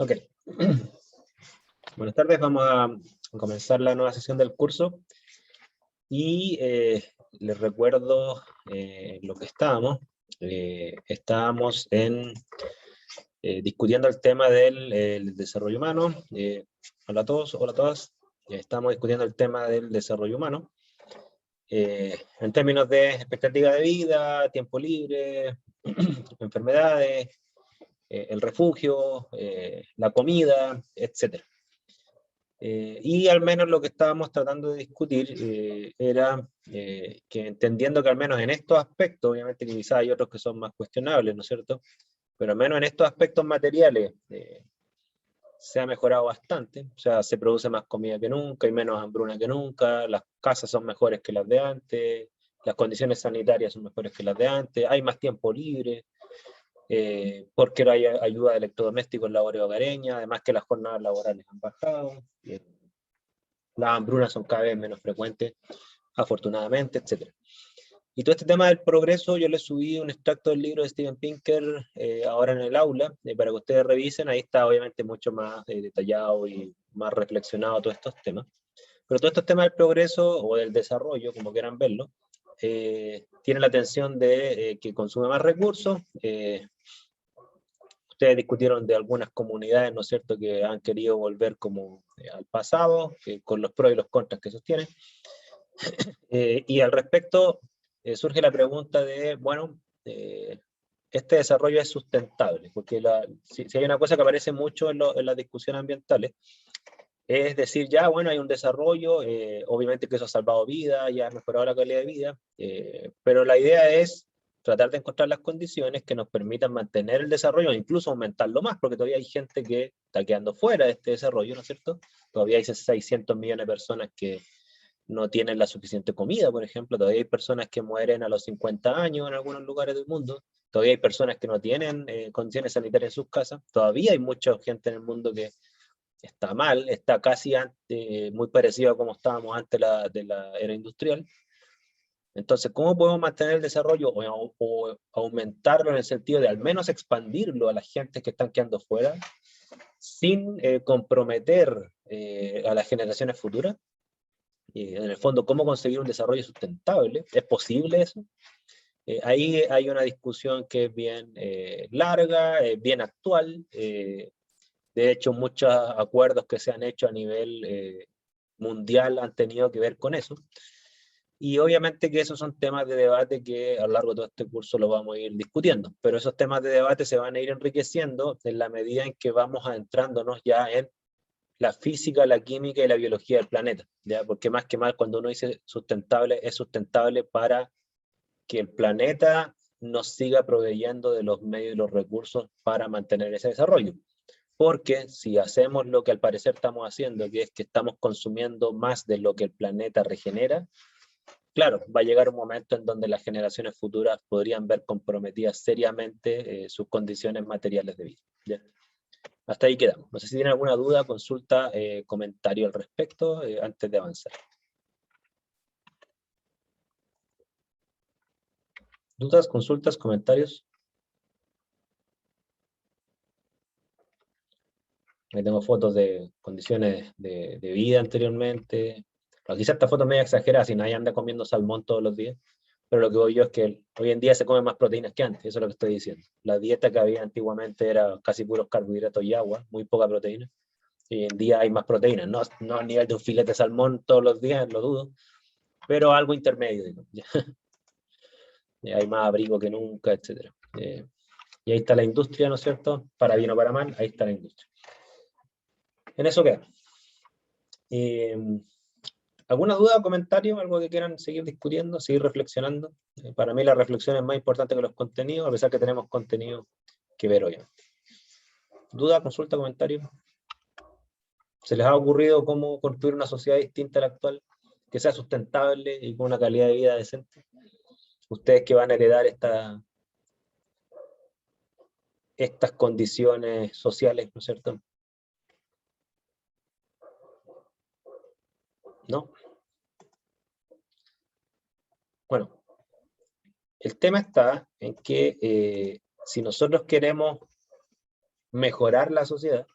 Ok. Buenas tardes, vamos a comenzar la nueva sesión del curso. Y les recuerdo lo que estábamos. Estábamos discutiendo el tema del desarrollo humano. Hola a todos, hola a todas. Estamos discutiendo el tema del desarrollo humano. En términos de expectativa de vida, tiempo libre, enfermedades, el refugio, la comida, etc. Y al menos lo que estábamos tratando de discutir era que entendiendo que al menos en estos aspectos, obviamente que quizás hay otros que son más cuestionables, ¿no es cierto? Pero al menos en estos aspectos materiales se ha mejorado bastante, o sea, se produce más comida que nunca, hay menos hambruna que nunca, las casas son mejores que las de antes, las condiciones sanitarias son mejores que las de antes, hay más tiempo libre, porque hay ayuda de electrodomésticos en labores hogareñas, además que las jornadas laborales han bajado, las hambrunas son cada vez menos frecuentes, afortunadamente, etc. Y todo este tema del progreso, yo les subí un extracto del libro de Steven Pinker ahora en el aula, para que ustedes revisen. Ahí está obviamente mucho más detallado y más reflexionado todos estos temas. Pero todos estos temas del progreso o del desarrollo, como quieran verlo, tienen la atención de que consume más recursos. Ustedes discutieron de algunas comunidades, ¿no es cierto?, que han querido volver como al pasado, con los pros y los contras que sostienen. Y al respecto surge la pregunta de, bueno, este desarrollo es sustentable, porque si hay una cosa que aparece mucho en las discusiones ambientales, es decir, ya, bueno, hay un desarrollo, obviamente que eso ha salvado vidas, ya ha mejorado la calidad de vida, pero la idea es tratar de encontrar las condiciones que nos permitan mantener el desarrollo o incluso aumentarlo más, porque todavía hay gente que está quedando fuera de este desarrollo, ¿no es cierto? Todavía hay 600 millones de personas que no tienen la suficiente comida, por ejemplo, todavía hay personas que mueren a los 50 años en algunos lugares del mundo, todavía hay personas que no tienen condiciones sanitarias en sus casas, todavía hay mucha gente en el mundo que está mal, está casi muy parecido a como estábamos antes de la era industrial. Entonces, ¿cómo podemos mantener el desarrollo o aumentarlo en el sentido de al menos expandirlo a las gentes que están quedando fuera sin comprometer a las generaciones futuras? En el fondo, ¿cómo conseguir un desarrollo sustentable? ¿Es posible eso? Ahí hay una discusión que es bien larga, bien actual. De hecho, muchos acuerdos que se han hecho a nivel mundial han tenido que ver con eso. Y obviamente que esos son temas de debate que a lo largo de todo este curso lo vamos a ir discutiendo. Pero esos temas de debate se van a ir enriqueciendo en la medida en que vamos adentrándonos ya en la física, la química y la biología del planeta, ¿ya? Porque más que mal cuando uno dice sustentable, es sustentable para que el planeta nos siga proveyendo de los medios y los recursos para mantener ese desarrollo. Porque si hacemos lo que al parecer estamos haciendo, que es que estamos consumiendo más de lo que el planeta regenera, claro, va a llegar un momento en donde las generaciones futuras podrían ver comprometidas seriamente sus condiciones materiales de vida, ¿ya? Hasta ahí quedamos. No sé si tienen alguna duda, consulta, comentario al respecto antes de avanzar. ¿Dudas, consultas, comentarios? Ahí tengo fotos de condiciones de vida anteriormente. Pero quizás esta foto es medio exagerada, si nadie anda comiendo salmón todos los días. Pero lo que voy yo es que hoy en día se comen más proteínas que antes, eso es lo que estoy diciendo. La dieta que había antiguamente era casi puros carbohidratos y agua, muy poca proteína. Y hoy en día hay más proteínas, no a nivel de un filete de salmón todos los días, lo dudo, pero algo intermedio, digamos. Hay más abrigo que nunca, etc. Y ahí está la industria, ¿no es cierto? Para bien o para mal, ahí está la industria. En eso queda. ¿Alguna duda o comentario? ¿Algo que quieran seguir discutiendo, seguir reflexionando? Para mí la reflexión es más importante que los contenidos, a pesar que tenemos contenido que ver hoy. ¿Duda, consulta, comentario? ¿Se les ha ocurrido cómo construir una sociedad distinta a la actual, que sea sustentable y con una calidad de vida decente? Ustedes que van a heredar estas condiciones sociales, ¿no es cierto? ¿No? Bueno, el tema está en que si nosotros queremos mejorar la sociedad,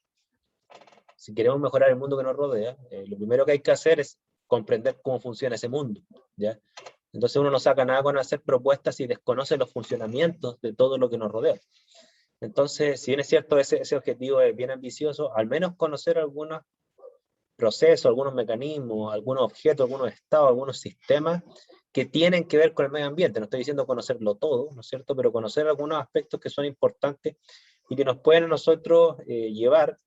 si queremos mejorar el mundo que nos rodea, lo primero que hay que hacer es comprender cómo funciona ese mundo, ¿ya? Entonces uno no saca nada con hacer propuestas si desconoce los funcionamientos de todo lo que nos rodea. Entonces, si bien es cierto, ese objetivo es bien ambicioso, al menos conocer algunos procesos, algunos mecanismos, algunos objetos, algunos estados, algunos sistemas que tienen que ver con el medio ambiente. No estoy diciendo conocerlo todo, ¿no es cierto? Pero conocer algunos aspectos que son importantes y que nos pueden a nosotros llevar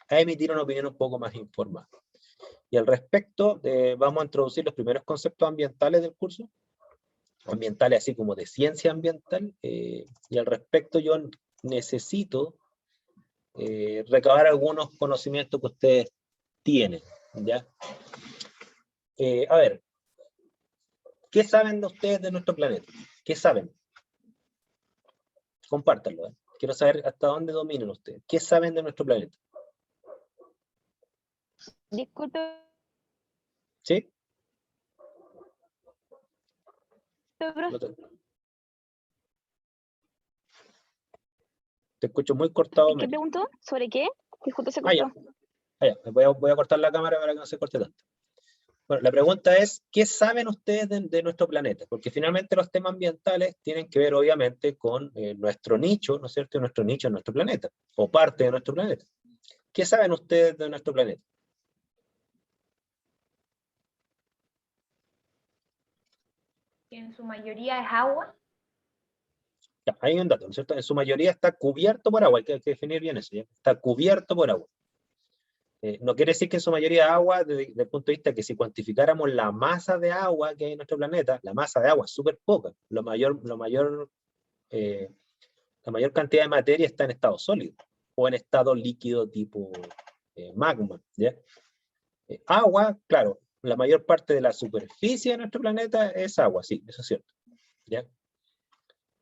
a emitir una opinión un poco más informada. Y al respecto, vamos a introducir los primeros conceptos ambientales del curso, ambientales así como de ciencia ambiental, y al respecto yo necesito recabar algunos conocimientos que ustedes tienen, ¿ya? A ver, ¿qué saben de ustedes de nuestro planeta? ¿Qué saben? Compártanlo, ¿eh? Quiero saber hasta dónde dominan ustedes. ¿Qué saben de nuestro planeta? Disculpe. ¿Sí? Te escucho muy cortado. ¿Qué preguntó? ¿Sobre qué? Disculpe, se Ya. cortó. Ya. Voy a cortar la cámara para que no se corte tanto. Bueno, la pregunta es, ¿qué saben ustedes de nuestro planeta? Porque finalmente los temas ambientales tienen que ver obviamente con nuestro nicho, ¿no es cierto? Nuestro nicho en nuestro planeta, o parte de nuestro planeta. ¿Qué saben ustedes de nuestro planeta? Que en su mayoría es agua. Ya, hay un dato, ¿no es cierto? En su mayoría está cubierto por agua, hay que definir bien eso, ¿ya? Está cubierto por agua. No quiere decir que en su mayoría agua, desde el punto de vista que si cuantificáramos la masa de agua que hay en nuestro planeta, la masa de agua es súper poca. La mayor cantidad de materia está en estado sólido, o en estado líquido tipo magma, ¿ya? Agua, claro, la mayor parte de la superficie de nuestro planeta es agua, sí, eso es cierto, ¿ya?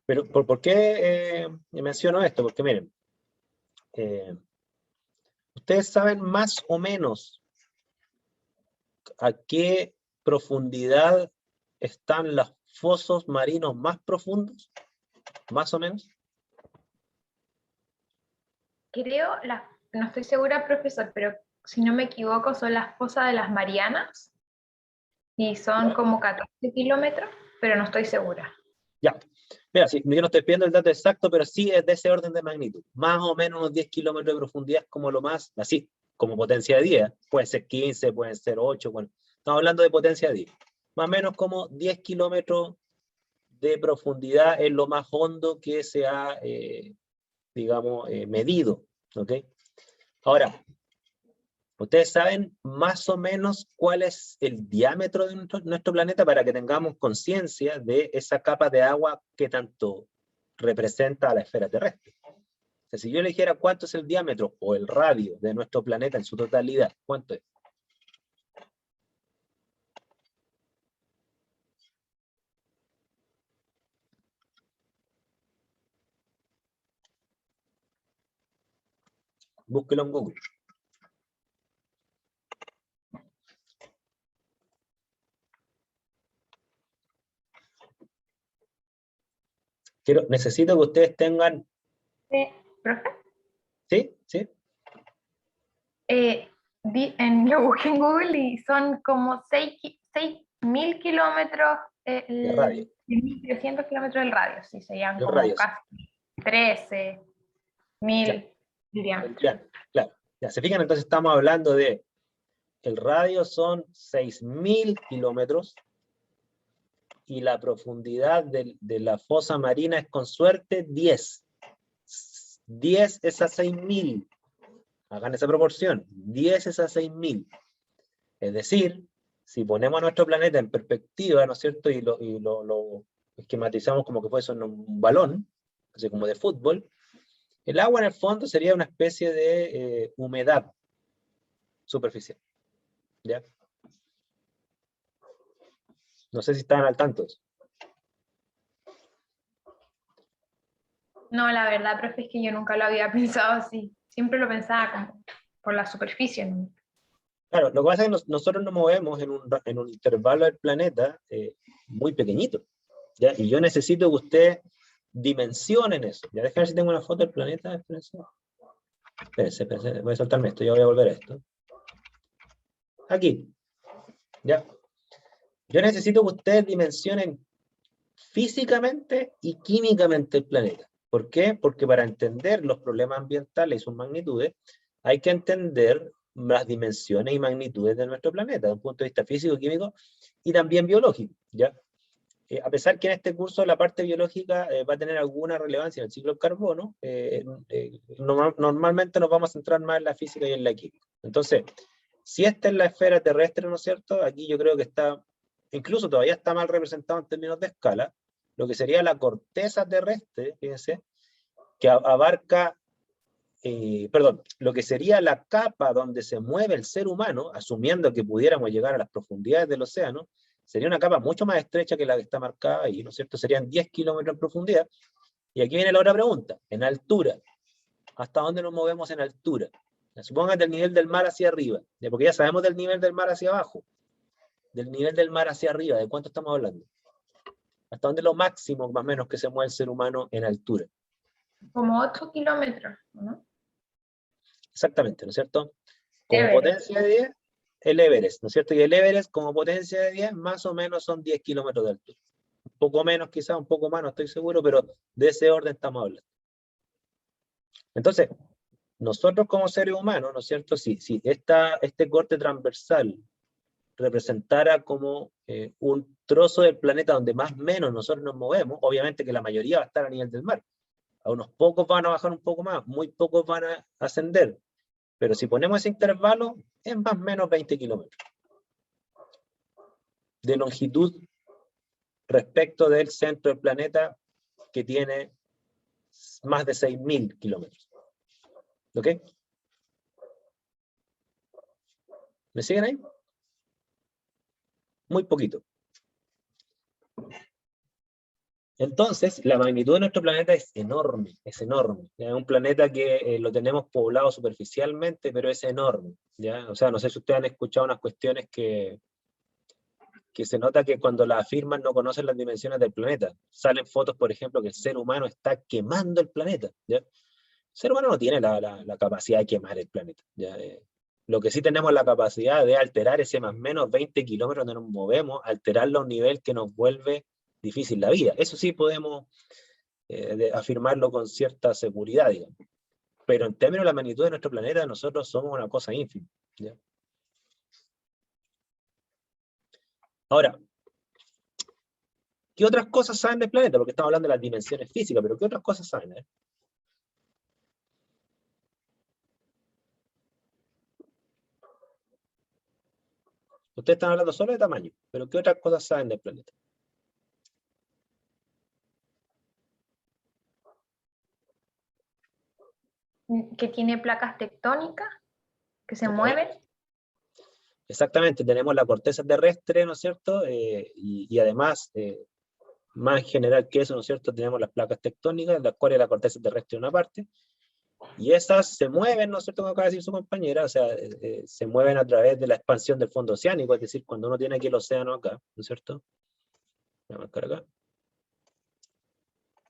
Pero, ¿por qué menciono esto? Porque miren, ustedes saben más o menos a qué profundidad están los fosos marinos más profundos, más o menos. Creo, no estoy segura, profesor, pero si no me equivoco, son las fosas de las Marianas y son como 14 kilómetros, pero no estoy segura. Ya, mira, sí, yo no estoy pidiendo el dato exacto, pero sí es de ese orden de magnitud. Más o menos unos 10 kilómetros de profundidad como lo más, así, como potencia de 10. Puede ser 15, pueden ser 8, bueno, estamos hablando de potencia de 10. Más o menos como 10 kilómetros de profundidad es lo más hondo que se ha, digamos, medido, ¿ok? Ahora, ustedes saben más o menos cuál es el diámetro de nuestro planeta para que tengamos conciencia de esa capa de agua que tanto representa a la esfera terrestre. O sea, si yo le dijera cuánto es el diámetro o el radio de nuestro planeta en su totalidad, ¿cuánto es? Búsquelo en Google. Necesito que ustedes tengan... ¿Profe? ¿Sí? ¿Sí? Yo busqué en Google y son como 6.000 kilómetros, De radio. 6.300 kilómetros del radio, sí, serían El como radio, sí. casi 13.000 diámetros. Claro. Ya se fijan, entonces estamos hablando de el radio son 6.000 kilómetros y la profundidad de la fosa marina es con suerte 10. 10 es a 6.000. Hagan esa proporción. 10 es a 6.000. Es decir, si ponemos a nuestro planeta en perspectiva, ¿no es cierto? Y lo esquematizamos como que fuese un balón, así como de fútbol, el agua en el fondo sería una especie de humedad superficial. ¿Ya? No sé si estaban al tanto de eso. No, la verdad, profe, es que yo nunca lo había pensado así. Siempre lo pensaba como por la superficie, ¿no? Claro, lo que pasa es que nosotros nos movemos en un intervalo del planeta muy pequeñito, ¿ya? Y yo necesito que ustedes dimensionen eso. Ya déjame ver si tengo una foto del planeta. Espérense, voy a saltarme esto, ya voy a volver a esto. Aquí, ¿ya? Yo necesito que ustedes dimensionen físicamente y químicamente el planeta. ¿Por qué? Porque para entender los problemas ambientales y sus magnitudes, hay que entender las dimensiones y magnitudes de nuestro planeta, desde un punto de vista físico, químico y también biológico, ¿ya? A pesar que en este curso la parte biológica va a tener alguna relevancia en el ciclo del carbono, normalmente nos vamos a centrar más en la física y en la química. Entonces, si esta es la esfera terrestre, ¿no es cierto? Aquí yo creo que está, incluso todavía está mal representado en términos de escala, lo que sería la corteza terrestre, fíjense, que abarca, lo que sería la capa donde se mueve el ser humano, asumiendo que pudiéramos llegar a las profundidades del océano, sería una capa mucho más estrecha que la que está marcada ahí, ¿no es cierto? Serían 10 kilómetros en profundidad. Y aquí viene la otra pregunta, en altura. ¿Hasta dónde nos movemos en altura? Supongan del nivel del mar hacia arriba, porque ya sabemos del nivel del mar hacia abajo. Del nivel del mar hacia arriba, ¿de cuánto estamos hablando? ¿Hasta dónde es lo máximo, más o menos, que se mueve el ser humano en altura? Como 8 kilómetros, ¿no? Exactamente, ¿no es cierto? Como Everest. potencia de 10, el Everest, ¿no es cierto? Y el Everest, como potencia de 10, más o menos son 10 kilómetros de altura. Un poco menos, quizás, un poco más, no estoy seguro, pero de ese orden estamos hablando. Entonces, nosotros como seres humanos, ¿no es cierto? Si este corte transversal representara como un trozo del planeta donde más o menos nosotros nos movemos, obviamente que la mayoría va a estar a nivel del mar. A unos pocos van a bajar un poco más, muy pocos van a ascender. Pero si ponemos ese intervalo, es más o menos 20 kilómetros de longitud respecto del centro del planeta, que tiene más de 6.000 kilómetros. ¿Ok? ¿Me siguen ahí? Muy poquito. Entonces, la magnitud de nuestro planeta es enorme, es enorme. ¿Ya? Es un planeta que lo tenemos poblado superficialmente, pero es enorme. ¿Ya? O sea, no sé si ustedes han escuchado unas cuestiones que se nota que cuando la afirman no conocen las dimensiones del planeta. Salen fotos, por ejemplo, que el ser humano está quemando el planeta. ¿Ya? El ser humano no tiene la capacidad de quemar el planeta. ¿Ya? Lo que sí tenemos es la capacidad de alterar ese más o menos 20 kilómetros donde nos movemos, alterarlo a un nivel que nos vuelve difícil la vida. Eso sí podemos afirmarlo con cierta seguridad, digamos. Pero en términos de la magnitud de nuestro planeta, nosotros somos una cosa ínfima. ¿Ya? Ahora, ¿qué otras cosas saben del planeta? Porque estamos hablando de las dimensiones físicas, pero ¿qué otras cosas saben? Ustedes están hablando solo de tamaño, pero ¿qué otras cosas saben del planeta? Que tiene placas tectónicas, que se Ok. mueven. Exactamente, tenemos la corteza terrestre, ¿no es cierto? Y además, más en general que eso, ¿no es cierto? Tenemos las placas tectónicas, las cuales la corteza terrestre es una parte, y esas se mueven, ¿no es cierto?, como acaba de decir su compañera, o sea, se mueven a través de la expansión del fondo oceánico, es decir, cuando uno tiene aquí el océano acá, ¿no es cierto? Voy a marcar acá.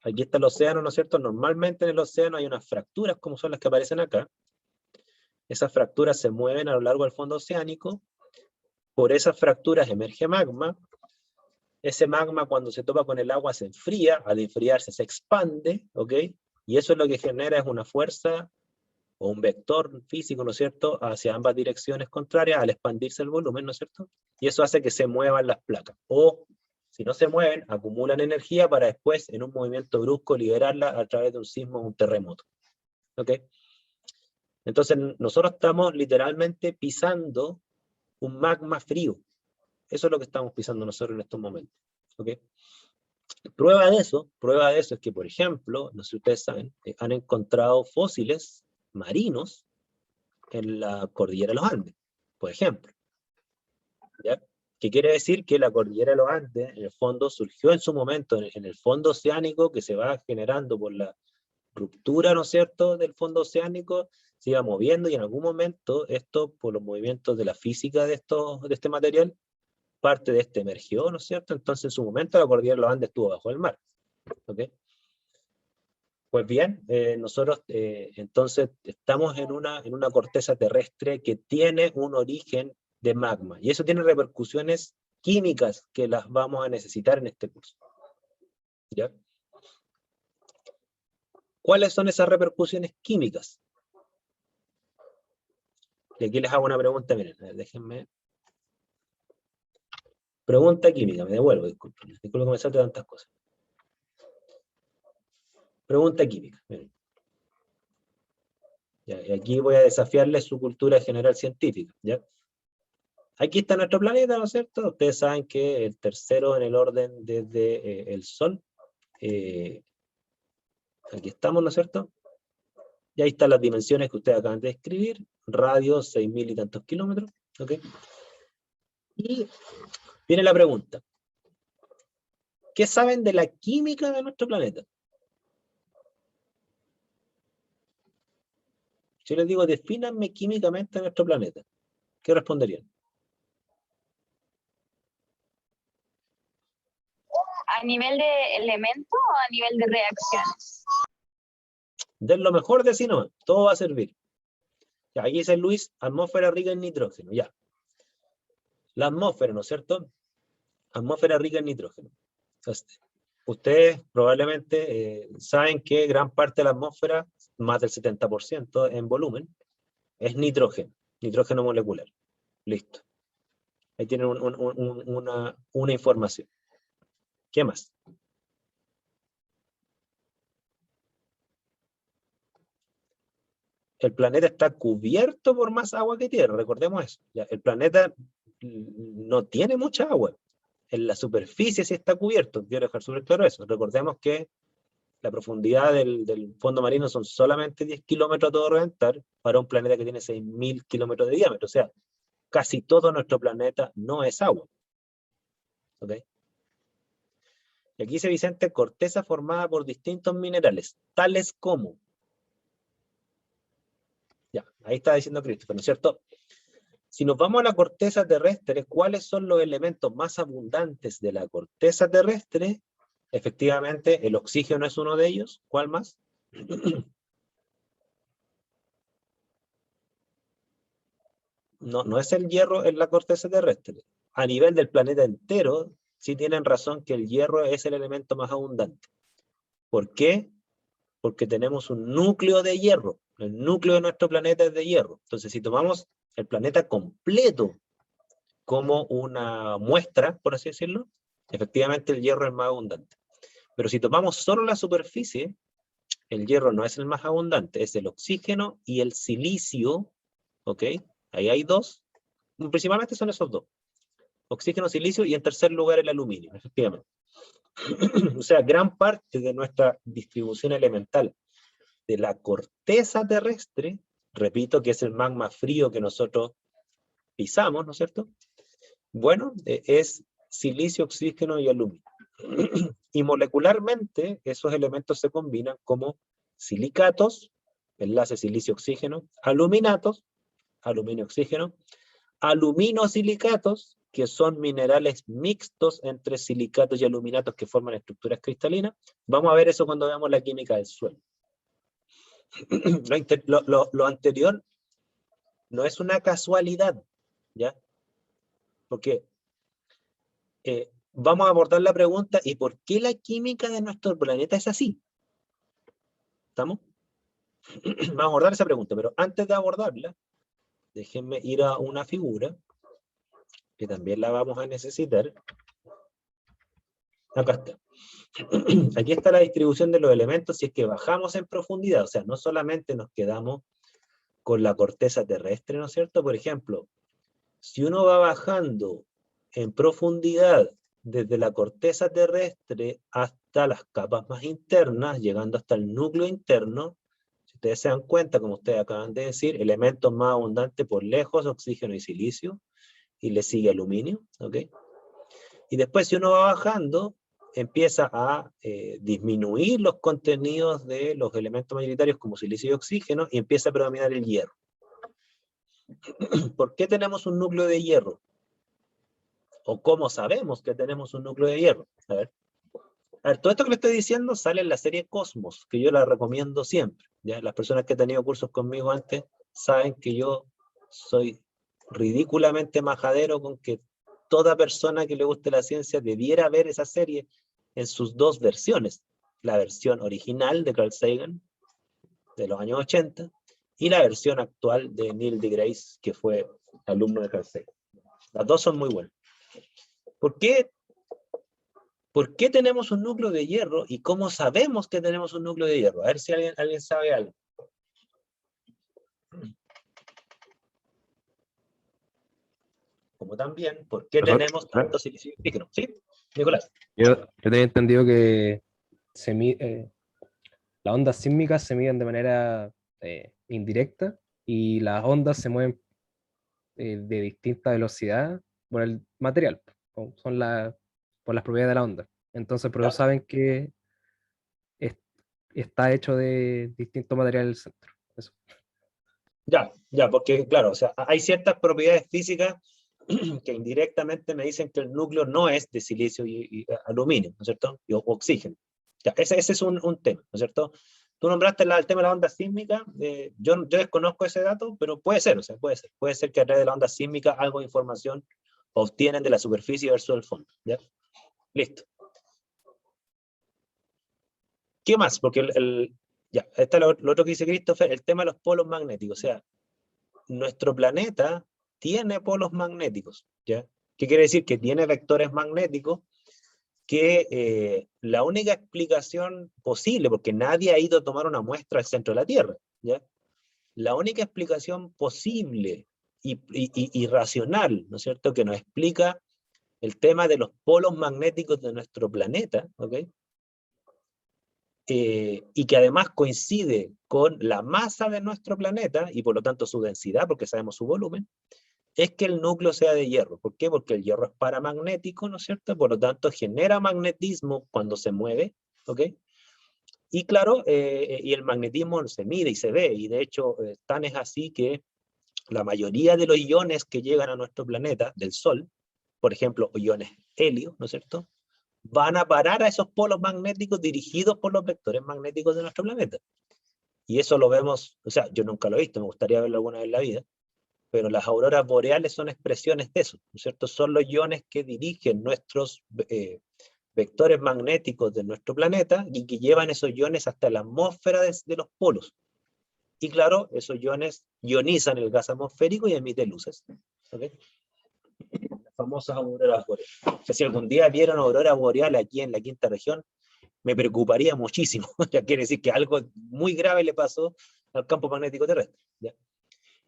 Aquí está el océano, ¿no es cierto? Normalmente en el océano hay unas fracturas, como son las que aparecen acá. Esas fracturas se mueven a lo largo del fondo oceánico. Por esas fracturas emerge magma. Ese magma, cuando se topa con el agua, se enfría. Al enfriarse se expande, ¿ok? Y eso es lo que genera es una fuerza o un vector físico, ¿no es cierto?, hacia ambas direcciones contrarias al expandirse el volumen, ¿no es cierto? Y eso hace que se muevan las placas. O, si no se mueven, acumulan energía para después, en un movimiento brusco, liberarla a través de un sismo o un terremoto. ¿Ok? Entonces, nosotros estamos literalmente pisando un magma frío. Eso es lo que estamos pisando nosotros en estos momentos. ¿Ok? Prueba de eso es que, por ejemplo, no sé si ustedes saben, han encontrado fósiles marinos en la cordillera de los Andes, por ejemplo. ¿Ya? ¿Qué quiere decir? Que la cordillera de los Andes, en el fondo, surgió en su momento en el fondo oceánico que se va generando por la ruptura, ¿no es cierto?, del fondo oceánico, se iba moviendo y en algún momento esto, por los movimientos de la física de este material, parte de este emergió, ¿no es cierto? Entonces en su momento la cordillera de los Andes estuvo bajo el mar. ¿Ok? Pues bien, nosotros entonces estamos en una corteza terrestre que tiene un origen de magma, y eso tiene repercusiones químicas que las vamos a necesitar en este curso. ¿Ya? ¿Cuáles son esas repercusiones químicas? Y aquí les hago una pregunta, miren, a ver, déjenme. Pregunta química, me devuelvo, disculpen que me salte tantas cosas. Pregunta química, miren. Ya, y aquí voy a desafiarles su cultura general científica, ¿ya? Aquí está nuestro planeta, ¿no es cierto? Ustedes saben que el tercero en el orden desde el Sol, aquí estamos, ¿no es cierto? Y ahí están las dimensiones que ustedes acaban de escribir, radio 6.000 y tantos kilómetros, ¿ok? Y viene la pregunta, ¿qué saben de la química de nuestro planeta? Si les digo, defínanme químicamente nuestro planeta, ¿qué responderían? ¿A nivel de elemento o a nivel de reacciones? Den lo mejor de sí nomás, todo va a servir. Ya, aquí dice Luis, atmósfera rica en nitrógeno, ya. La atmósfera, ¿no es cierto? Atmósfera rica en nitrógeno. Entonces, ustedes probablemente saben que gran parte de la atmósfera, más del 70% en volumen, es nitrógeno, nitrógeno molecular. Listo. Ahí tienen una información. ¿Qué más? El planeta está cubierto por más agua que tierra, recordemos eso. Ya, el planeta no tiene mucha agua. En la superficie sí está cubierto, quiero dejar súper claro eso. Recordemos que la profundidad del fondo marino son solamente 10 kilómetros a todo reventar para un planeta que tiene 6.000 kilómetros de diámetro. O sea, casi todo nuestro planeta no es agua. ¿Ok? Y aquí dice Vicente, corteza formada por distintos minerales, tales como. Ya, ahí está diciendo Christopher, ¿no es cierto? Si nos vamos a la corteza terrestre, ¿cuáles son los elementos más abundantes de la corteza terrestre? Efectivamente, el oxígeno es uno de ellos. ¿Cuál más? No es el hierro en la corteza terrestre. A nivel del planeta entero, sí tienen razón que el hierro es el elemento más abundante. ¿Por qué? Porque tenemos un núcleo de hierro. El núcleo de nuestro planeta es de hierro. Entonces, si tomamos el planeta completo como una muestra, por así decirlo, efectivamente el hierro es más abundante. Pero si tomamos solo la superficie, el hierro no es el más abundante, es el oxígeno y el silicio, ¿ok? Ahí hay dos, principalmente son esos dos. Oxígeno, silicio y en tercer lugar el aluminio, efectivamente. O sea, gran parte de nuestra distribución elemental de la corteza terrestre, repito que es el magma frío que nosotros pisamos, ¿no es cierto? Bueno, es silicio, oxígeno y aluminio. Y molecularmente esos elementos se combinan como silicatos, enlace silicio-oxígeno, aluminatos, aluminio-oxígeno, aluminosilicatos, que son minerales mixtos entre silicatos y aluminatos que forman estructuras cristalinas. Vamos a ver eso cuando veamos la química del suelo. Lo anterior no es una casualidad, ¿ya? Porque vamos a abordar la pregunta, ¿y por qué la química de nuestro planeta es así? ¿Estamos? Vamos a abordar esa pregunta, pero antes de abordarla, déjenme ir a una figura, que también la vamos a necesitar. Acá está. Aquí está la distribución de los elementos si es que bajamos en profundidad, o sea, no solamente nos quedamos con la corteza terrestre, ¿no es cierto? Por ejemplo, si uno va bajando en profundidad desde la corteza terrestre hasta las capas más internas, llegando hasta el núcleo interno, si ustedes se dan cuenta, como ustedes acaban de decir, elementos más abundantes por lejos, oxígeno y silicio, y le sigue aluminio, ¿ok? Y después si uno va bajando, empieza a disminuir los contenidos de los elementos mayoritarios como silicio y oxígeno, y empieza a predominar el hierro. ¿Por qué tenemos un núcleo de hierro? ¿O cómo sabemos que tenemos un núcleo de hierro? A ver. A ver, todo esto que le estoy diciendo sale en la serie Cosmos, que yo la recomiendo siempre. ¿Ya? Las personas que han tenido cursos conmigo antes saben que yo soy ridículamente majadero con que toda persona que le guste la ciencia debiera ver esa serie en sus dos versiones. La versión original de Carl Sagan, de los años 80, y la versión actual de Neil deGrasse, que fue alumno de Carl Sagan. Las dos son muy buenas. ¿Por qué tenemos un núcleo de hierro y cómo sabemos que tenemos un núcleo de hierro? A ver si alguien sabe algo. Como también, ¿por qué tenemos tanto silicio y oxígeno? ¿Sí, Nicolás? Yo tenía entendido que las ondas sísmicas se miden de manera indirecta y las ondas se mueven de distinta velocidad por el material, por las propiedades de la onda. Entonces, por eso saben que está hecho de distinto material el centro. Eso. Ya, porque claro, o sea, hay ciertas propiedades físicas que indirectamente me dicen que el núcleo no es de silicio y aluminio, ¿no es cierto? Y oxígeno. Ya, ese es un tema, ¿no es cierto? Tú nombraste el tema de la onda sísmica, yo desconozco ese dato, pero puede ser, o sea, puede ser que a través de la onda sísmica algo de información obtienen de la superficie versus el fondo, ¿ya? Listo. ¿Qué más? Porque ya, está lo otro que dice Christopher, el tema de los polos magnéticos, o sea, nuestro planeta tiene polos magnéticos, ¿ya? ¿Qué quiere decir? Que tiene vectores magnéticos que la única explicación posible, porque nadie ha ido a tomar una muestra al centro de la Tierra, ¿ya? La única explicación posible y racional, ¿no es cierto?, que nos explica el tema de los polos magnéticos de nuestro planeta, ¿ok? Y que además coincide con la masa de nuestro planeta y por lo tanto su densidad, porque sabemos su volumen, es que el núcleo sea de hierro. ¿Por qué? Porque el hierro es paramagnético, ¿no es cierto? Por lo tanto genera magnetismo cuando se mueve, ¿ok? Y claro, y el magnetismo se mide y se ve, y de hecho tan es así que la mayoría de los iones que llegan a nuestro planeta, del Sol, por ejemplo, iones helio, ¿no es cierto?, van a parar a esos polos magnéticos dirigidos por los vectores magnéticos de nuestro planeta. Y eso lo vemos, o sea, yo nunca lo he visto, me gustaría verlo alguna vez en la vida, pero las auroras boreales son expresiones de eso, ¿no es cierto? Son los iones que dirigen nuestros vectores magnéticos de nuestro planeta y que llevan esos iones hasta la atmósfera de los polos. Y claro, esos iones ionizan el gas atmosférico y emiten luces. ¿Okay? Las famosas auroras boreales. O sea, si algún día vieron aurora boreal aquí en la quinta región, me preocuparía muchísimo. Ya quiere decir que algo muy grave le pasó al campo magnético terrestre. ¿Ya?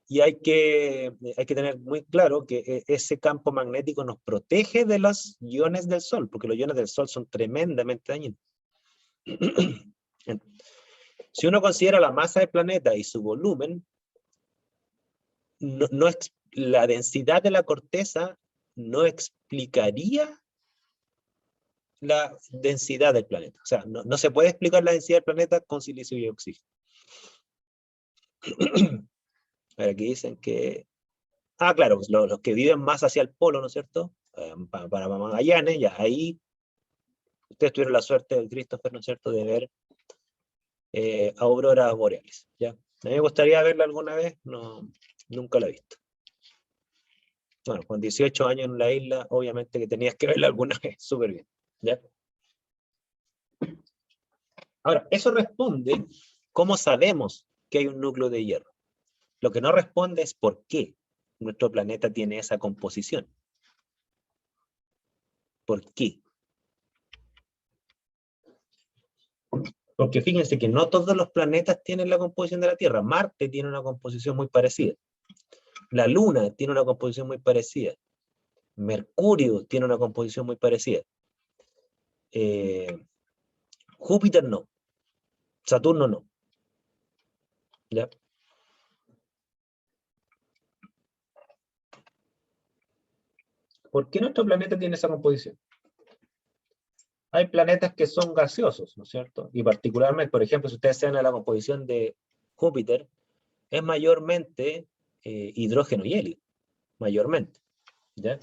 Y hay que tener muy claro que ese campo magnético nos protege de los iones del Sol, porque los iones del Sol son tremendamente dañinos. Si uno considera la masa del planeta y su volumen, la densidad de la corteza no explicaría la densidad del planeta. O sea, no se puede explicar la densidad del planeta con silicio y oxígeno. Aquí dicen que... Ah, claro, pues los que viven más hacia el polo, ¿no es cierto? Para Magallanes, ya ahí ustedes tuvieron la suerte, Christopher, ¿no es cierto?, de ver auroras boreales, ¿ya? A mí me gustaría verla alguna vez, no, nunca la he visto. Bueno, con 18 años en la isla, obviamente que tenías que verla alguna vez, súper bien, ¿ya? Ahora, eso responde cómo sabemos que hay un núcleo de hierro. Lo que no responde es por qué nuestro planeta tiene esa composición. ¿Por qué? Porque fíjense que no todos los planetas tienen la composición de la Tierra. Marte tiene una composición muy parecida. La Luna tiene una composición muy parecida. Mercurio tiene una composición muy parecida. Júpiter no. Saturno no. ¿Ya? ¿Por qué nuestro planeta tiene esa composición? Hay planetas que son gaseosos, ¿no es cierto? Y particularmente, por ejemplo, si ustedes se ven a la composición de Júpiter, es mayormente hidrógeno y helio, mayormente. ¿Ya?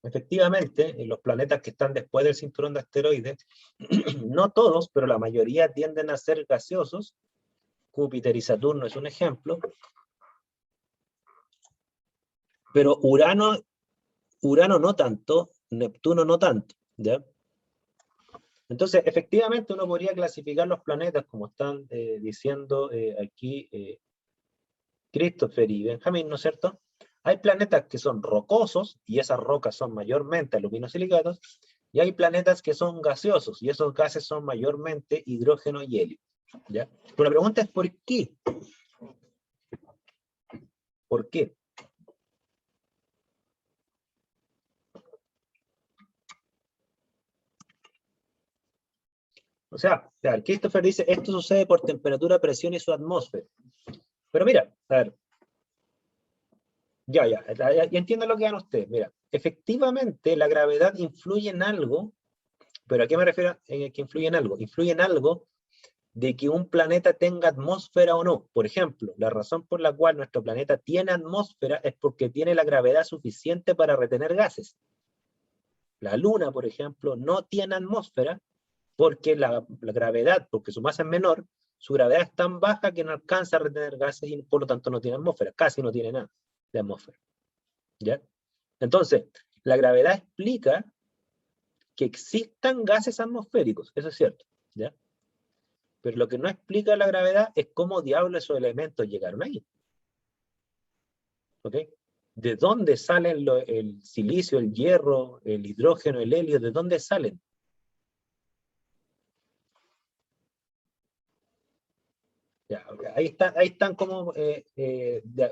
efectivamente, en los planetas que están después del cinturón de asteroides, no todos, pero la mayoría tienden a ser gaseosos. Júpiter y Saturno es un ejemplo. Pero Urano no tanto, Neptuno no tanto, ¿ya? Entonces, efectivamente, uno podría clasificar los planetas, como están diciendo aquí Christopher y Benjamin, ¿no es cierto? Hay planetas que son rocosos, y esas rocas son mayormente aluminosilicatos, y hay planetas que son gaseosos, y esos gases son mayormente hidrógeno y helio, ¿ya? Pero la pregunta es ¿por qué? ¿Por qué? O sea, Christopher dice, esto sucede por temperatura, presión y su atmósfera. Pero mira, a ver, ya entiendo lo que dan ustedes. Mira, efectivamente la gravedad influye en algo, pero ¿a qué me refiero en que influye en algo? Influye en algo de que un planeta tenga atmósfera o no. Por ejemplo, la razón por la cual nuestro planeta tiene atmósfera es porque tiene la gravedad suficiente para retener gases. La Luna, por ejemplo, no tiene atmósfera porque la gravedad, porque su masa es menor, su gravedad es tan baja que no alcanza a retener gases y por lo tanto no tiene atmósfera, casi no tiene nada de atmósfera. ¿Ya? Entonces, la gravedad explica que existan gases atmosféricos, eso es cierto, ¿ya? Pero lo que no explica la gravedad es cómo diablos esos elementos llegaron ahí. ¿Ok? ¿De dónde salen el silicio, el hierro, el hidrógeno, el helio? ¿De dónde salen? Ya, ahí están como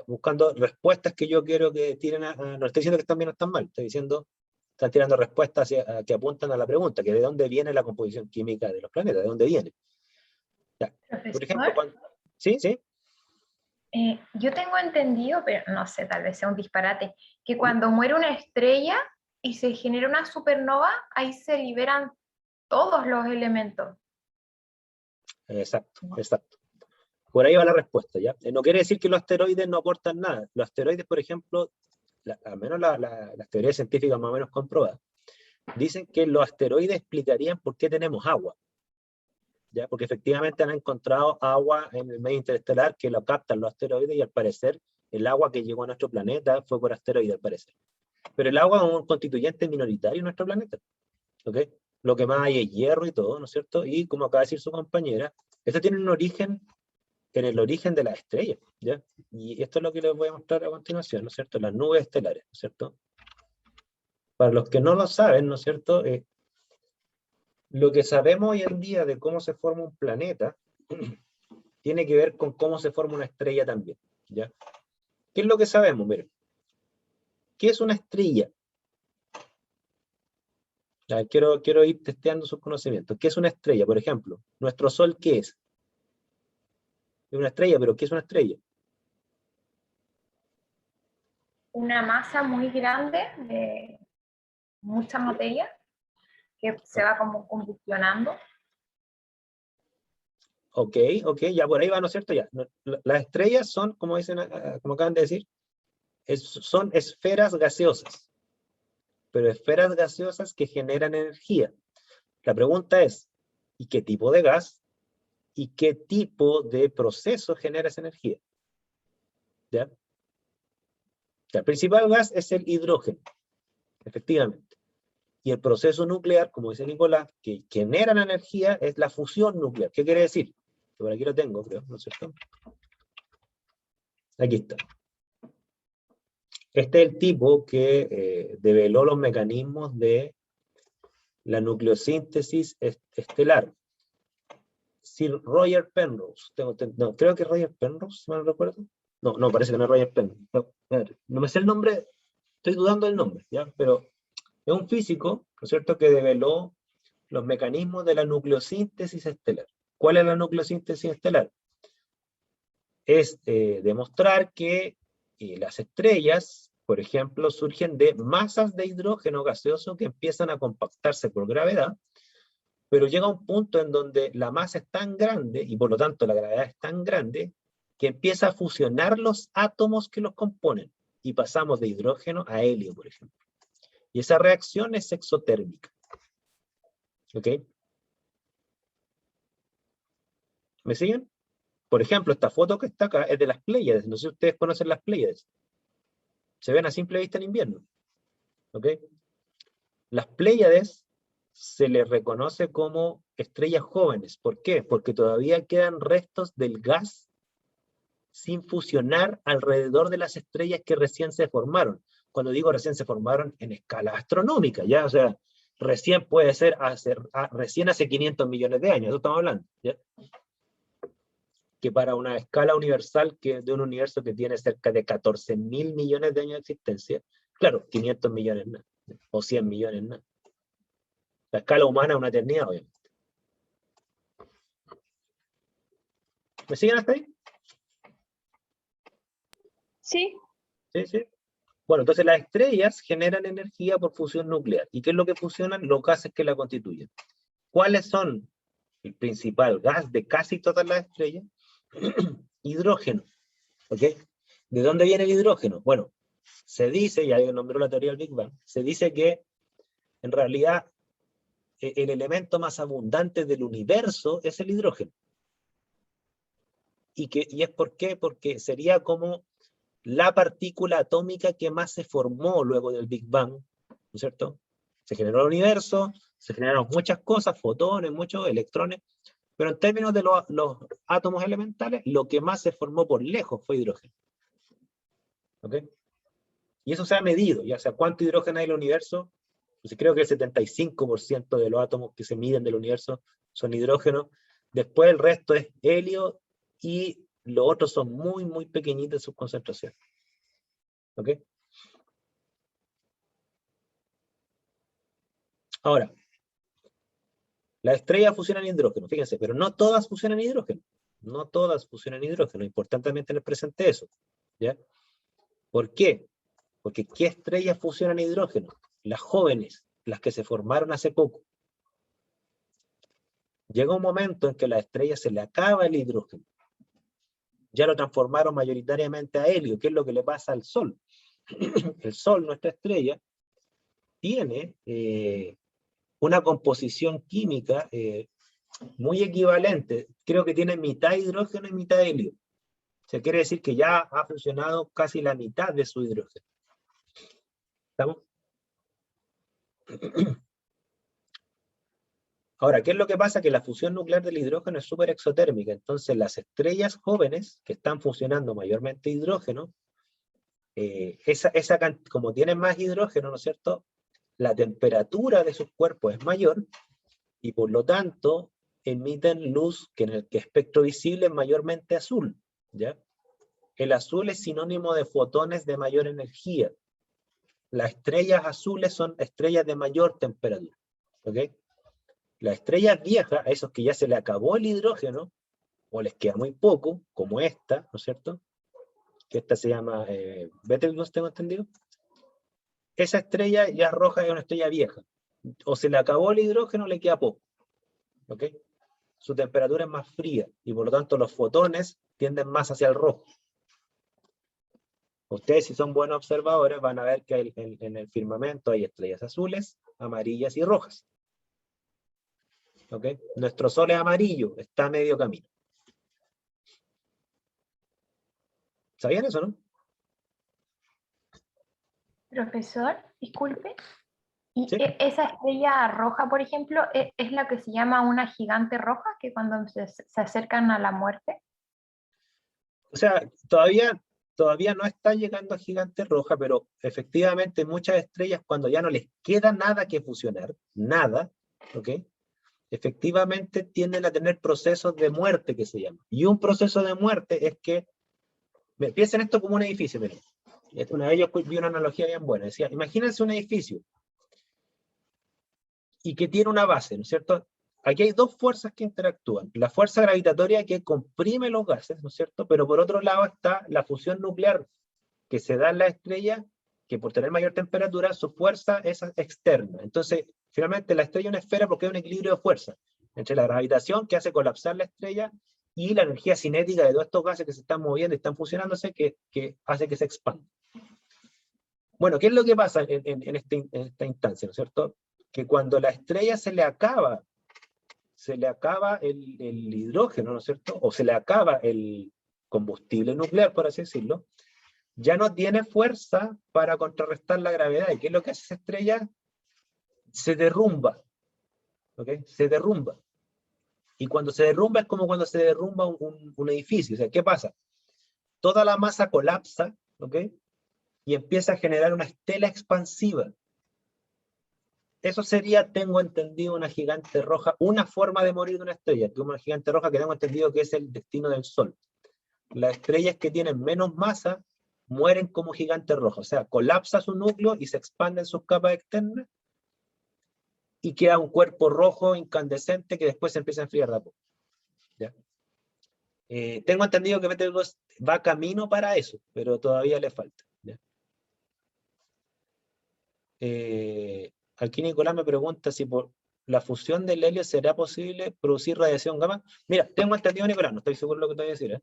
buscando respuestas que yo quiero que tiren no estoy diciendo que están bien o están mal, estoy diciendo, están tirando respuestas que apuntan a la pregunta, que de dónde viene la composición química de los planetas, de dónde viene. Ya. Por ejemplo, ¿sí? Yo tengo entendido, pero no sé, tal vez sea un disparate, que cuando muere una estrella y se genera una supernova, ahí se liberan todos los elementos. Exacto. Por ahí va la respuesta, ¿ya? No quiere decir que los asteroides no aportan nada. Los asteroides, por ejemplo, al menos las teorías científicas más o menos comprobadas, dicen que los asteroides explicarían por qué tenemos agua, ¿ya? Porque efectivamente han encontrado agua en el medio interestelar que lo captan los asteroides y al parecer el agua que llegó a nuestro planeta fue por asteroides, al parecer. Pero el agua es un constituyente minoritario en nuestro planeta, ¿ok? Lo que más hay es hierro y todo, ¿no es cierto? Y como acaba de decir su compañera, esto tiene un origen en el origen de las estrellas, ¿ya? Y esto es lo que les voy a mostrar a continuación, ¿no es cierto? Las nubes estelares, ¿no es cierto? Para los que no lo saben, ¿no es cierto? Lo que sabemos hoy en día de cómo se forma un planeta tiene que ver con cómo se forma una estrella también, ¿ya? ¿Qué es lo que sabemos? Miren, ¿qué es una estrella? Ya, quiero ir testeando sus conocimientos. ¿Qué es una estrella? Por ejemplo, ¿nuestro Sol qué es? Es una estrella, pero ¿qué es una estrella? Una masa muy grande de mucha materia que se va como combustionando. Ok, ya por ahí va, ¿no es cierto? Ya. Las estrellas son, como dicen, como acaban de decir, son esferas gaseosas, pero esferas gaseosas que generan energía. La pregunta es, ¿y qué tipo de gas? ¿Y qué tipo de proceso genera esa energía? ¿Ya? El principal gas es el hidrógeno, efectivamente. Y el proceso nuclear, como dice Nicolás, que genera la energía es la fusión nuclear. ¿Qué quiere decir? Por aquí lo tengo, creo, ¿no es cierto? Aquí está. Este es el tipo que develó los mecanismos de la nucleosíntesis estelar. Sir Roger Penrose. No, creo que Roger Penrose, si mal no recuerdo. No, parece que no es Roger Penrose. No me sé el nombre, estoy dudando del nombre, ¿ya? Pero es un físico, ¿no es cierto?, que develó los mecanismos de la nucleosíntesis estelar. ¿Cuál es la nucleosíntesis estelar? Es demostrar que las estrellas, por ejemplo, surgen de masas de hidrógeno gaseoso que empiezan a compactarse por gravedad, pero llega un punto en donde la masa es tan grande, y por lo tanto la gravedad es tan grande, que empieza a fusionar los átomos que los componen, y pasamos de hidrógeno a helio, por ejemplo. Y esa reacción es exotérmica. ¿Ok? ¿Me siguen? Por ejemplo, esta foto que está acá es de las Pléyades. No sé si ustedes conocen las Pléyades. Se ven a simple vista en invierno. ¿Ok? Las Pléyades se les reconoce como estrellas jóvenes. ¿Por qué? Porque todavía quedan restos del gas sin fusionar alrededor de las estrellas que recién se formaron. Cuando digo recién se formaron en escala astronómica, ¿ya? O sea, recién puede ser recién hace 500 millones de años, eso estamos hablando, ¿ya? Que para una escala universal de un universo que tiene cerca de 14.000 millones de años de existencia, claro, 500 millones nada, o 100 millones nada. La escala humana es una eternidad, obviamente. ¿Me siguen hasta ahí? Sí. Sí, sí. Bueno, entonces las estrellas generan energía por fusión nuclear. ¿Y qué es lo que fusionan? Los gases que la constituyen. ¿Cuáles son el principal gas de casi todas las estrellas? Hidrógeno. ¿Ok? ¿De dónde viene el hidrógeno? Bueno, se dice, ya nombró la teoría del Big Bang, se dice que en realidad el elemento más abundante del universo es el hidrógeno. ¿Y es por qué? Porque sería como la partícula atómica que más se formó luego del Big Bang, ¿no es cierto? Se generó el universo, se generaron muchas cosas, fotones, muchos electrones, pero en términos de los átomos elementales, lo que más se formó por lejos fue hidrógeno. ¿Ok? Y eso se ha medido, ya sea cuánto hidrógeno hay en el universo, pues creo que el 75% de los átomos que se miden del universo son hidrógeno, después el resto es helio, y los otros son muy, muy pequeñitos en sus concentraciones. ¿Ok? Ahora, las estrellas fusionan hidrógeno, fíjense, pero no todas fusionan hidrógeno. No todas fusionan hidrógeno. Importantemente tener presente eso. ¿Ya? ¿Por qué? Porque ¿qué estrellas fusionan hidrógeno? Las jóvenes, las que se formaron hace poco. Llega un momento en que a la estrella se le acaba el hidrógeno. Ya lo transformaron mayoritariamente a helio. ¿Qué es lo que le pasa al Sol? El Sol, nuestra estrella, tiene una composición química muy equivalente. Creo que tiene mitad hidrógeno y mitad helio. O sea, quiere decir que ya ha fusionado casi la mitad de su hidrógeno. ¿Estamos? Ahora, ¿qué es lo que pasa? Que la fusión nuclear del hidrógeno es súper exotérmica. Entonces, las estrellas jóvenes que están fusionando mayormente hidrógeno, como tienen más hidrógeno, ¿no es cierto? La temperatura de sus cuerpos es mayor y por lo tanto emiten luz que en el espectro visible es mayormente azul, ¿ya? El azul es sinónimo de fotones de mayor energía. Las estrellas azules son estrellas de mayor temperatura, ¿ok? Las estrellas viejas, a esos que ya se le acabó el hidrógeno, o les queda muy poco, como esta, ¿no es cierto? Que esta se llama Betelgeuse, tengo entendido. Esa estrella ya roja es una estrella vieja. O se le acabó el hidrógeno o le queda poco, ¿ok? Su temperatura es más fría, y por lo tanto los fotones tienden más hacia el rojo. Ustedes, si son buenos observadores, van a ver que en el firmamento hay estrellas azules, amarillas y rojas. ¿Ok? Nuestro Sol es amarillo, está a medio camino. ¿Sabían eso, no? Profesor, disculpe. ¿Y ¿Sí? esa estrella roja, por ejemplo, es la que se llama una gigante roja, que cuando se acercan a la muerte? O sea, todavía no está llegando a gigante roja, pero efectivamente muchas estrellas, cuando ya no les queda nada que fusionar, nada, ¿ok? Efectivamente tienden a tener procesos de muerte, que se llama. Y un proceso de muerte es que, piensen esto como un edificio, miren. Una vez yo vi una analogía bien buena, decía, imagínense un edificio y que tiene una base, ¿no es cierto? Aquí hay dos fuerzas que interactúan. La fuerza gravitatoria que comprime los gases, ¿no es cierto? Pero por otro lado está la fusión nuclear que se da en la estrella, que por tener mayor temperatura, su fuerza es externa. Entonces, finalmente la estrella es una esfera porque hay un equilibrio de fuerza entre la gravitación que hace colapsar la estrella y la energía cinética de todos estos gases que se están moviendo y están fusionándose que hace que se expanda. Bueno, ¿qué es lo que pasa en esta instancia, ¿no es cierto? Que cuando la estrella se le acaba el hidrógeno, ¿no es cierto? O se le acaba el combustible nuclear, por así decirlo, ya no tiene fuerza para contrarrestar la gravedad. ¿Y qué es lo que hace esa estrella? Se derrumba. ¿Ok? Se derrumba. Y cuando se derrumba es como cuando se derrumba un edificio. O sea, ¿qué pasa? Toda la masa colapsa, ¿ok? Y empieza a generar una estela expansiva. Eso sería, tengo entendido, una gigante roja, una forma de morir de una estrella, que una gigante roja que tengo entendido que es el destino del Sol. Las estrellas que tienen menos masa mueren como gigantes rojos, o sea, colapsa su núcleo y se expanden sus capas externas y queda un cuerpo rojo incandescente que después se empieza a enfriar de a poco. ¿Ya? Tengo entendido que Betelgeuse va camino para eso, pero todavía le falta. ¿Ya? Aquí Nicolás me pregunta si por la fusión del helio será posible producir radiación gamma. Mira, tengo entendido, Nicolás, no estoy seguro de lo que te voy a decir.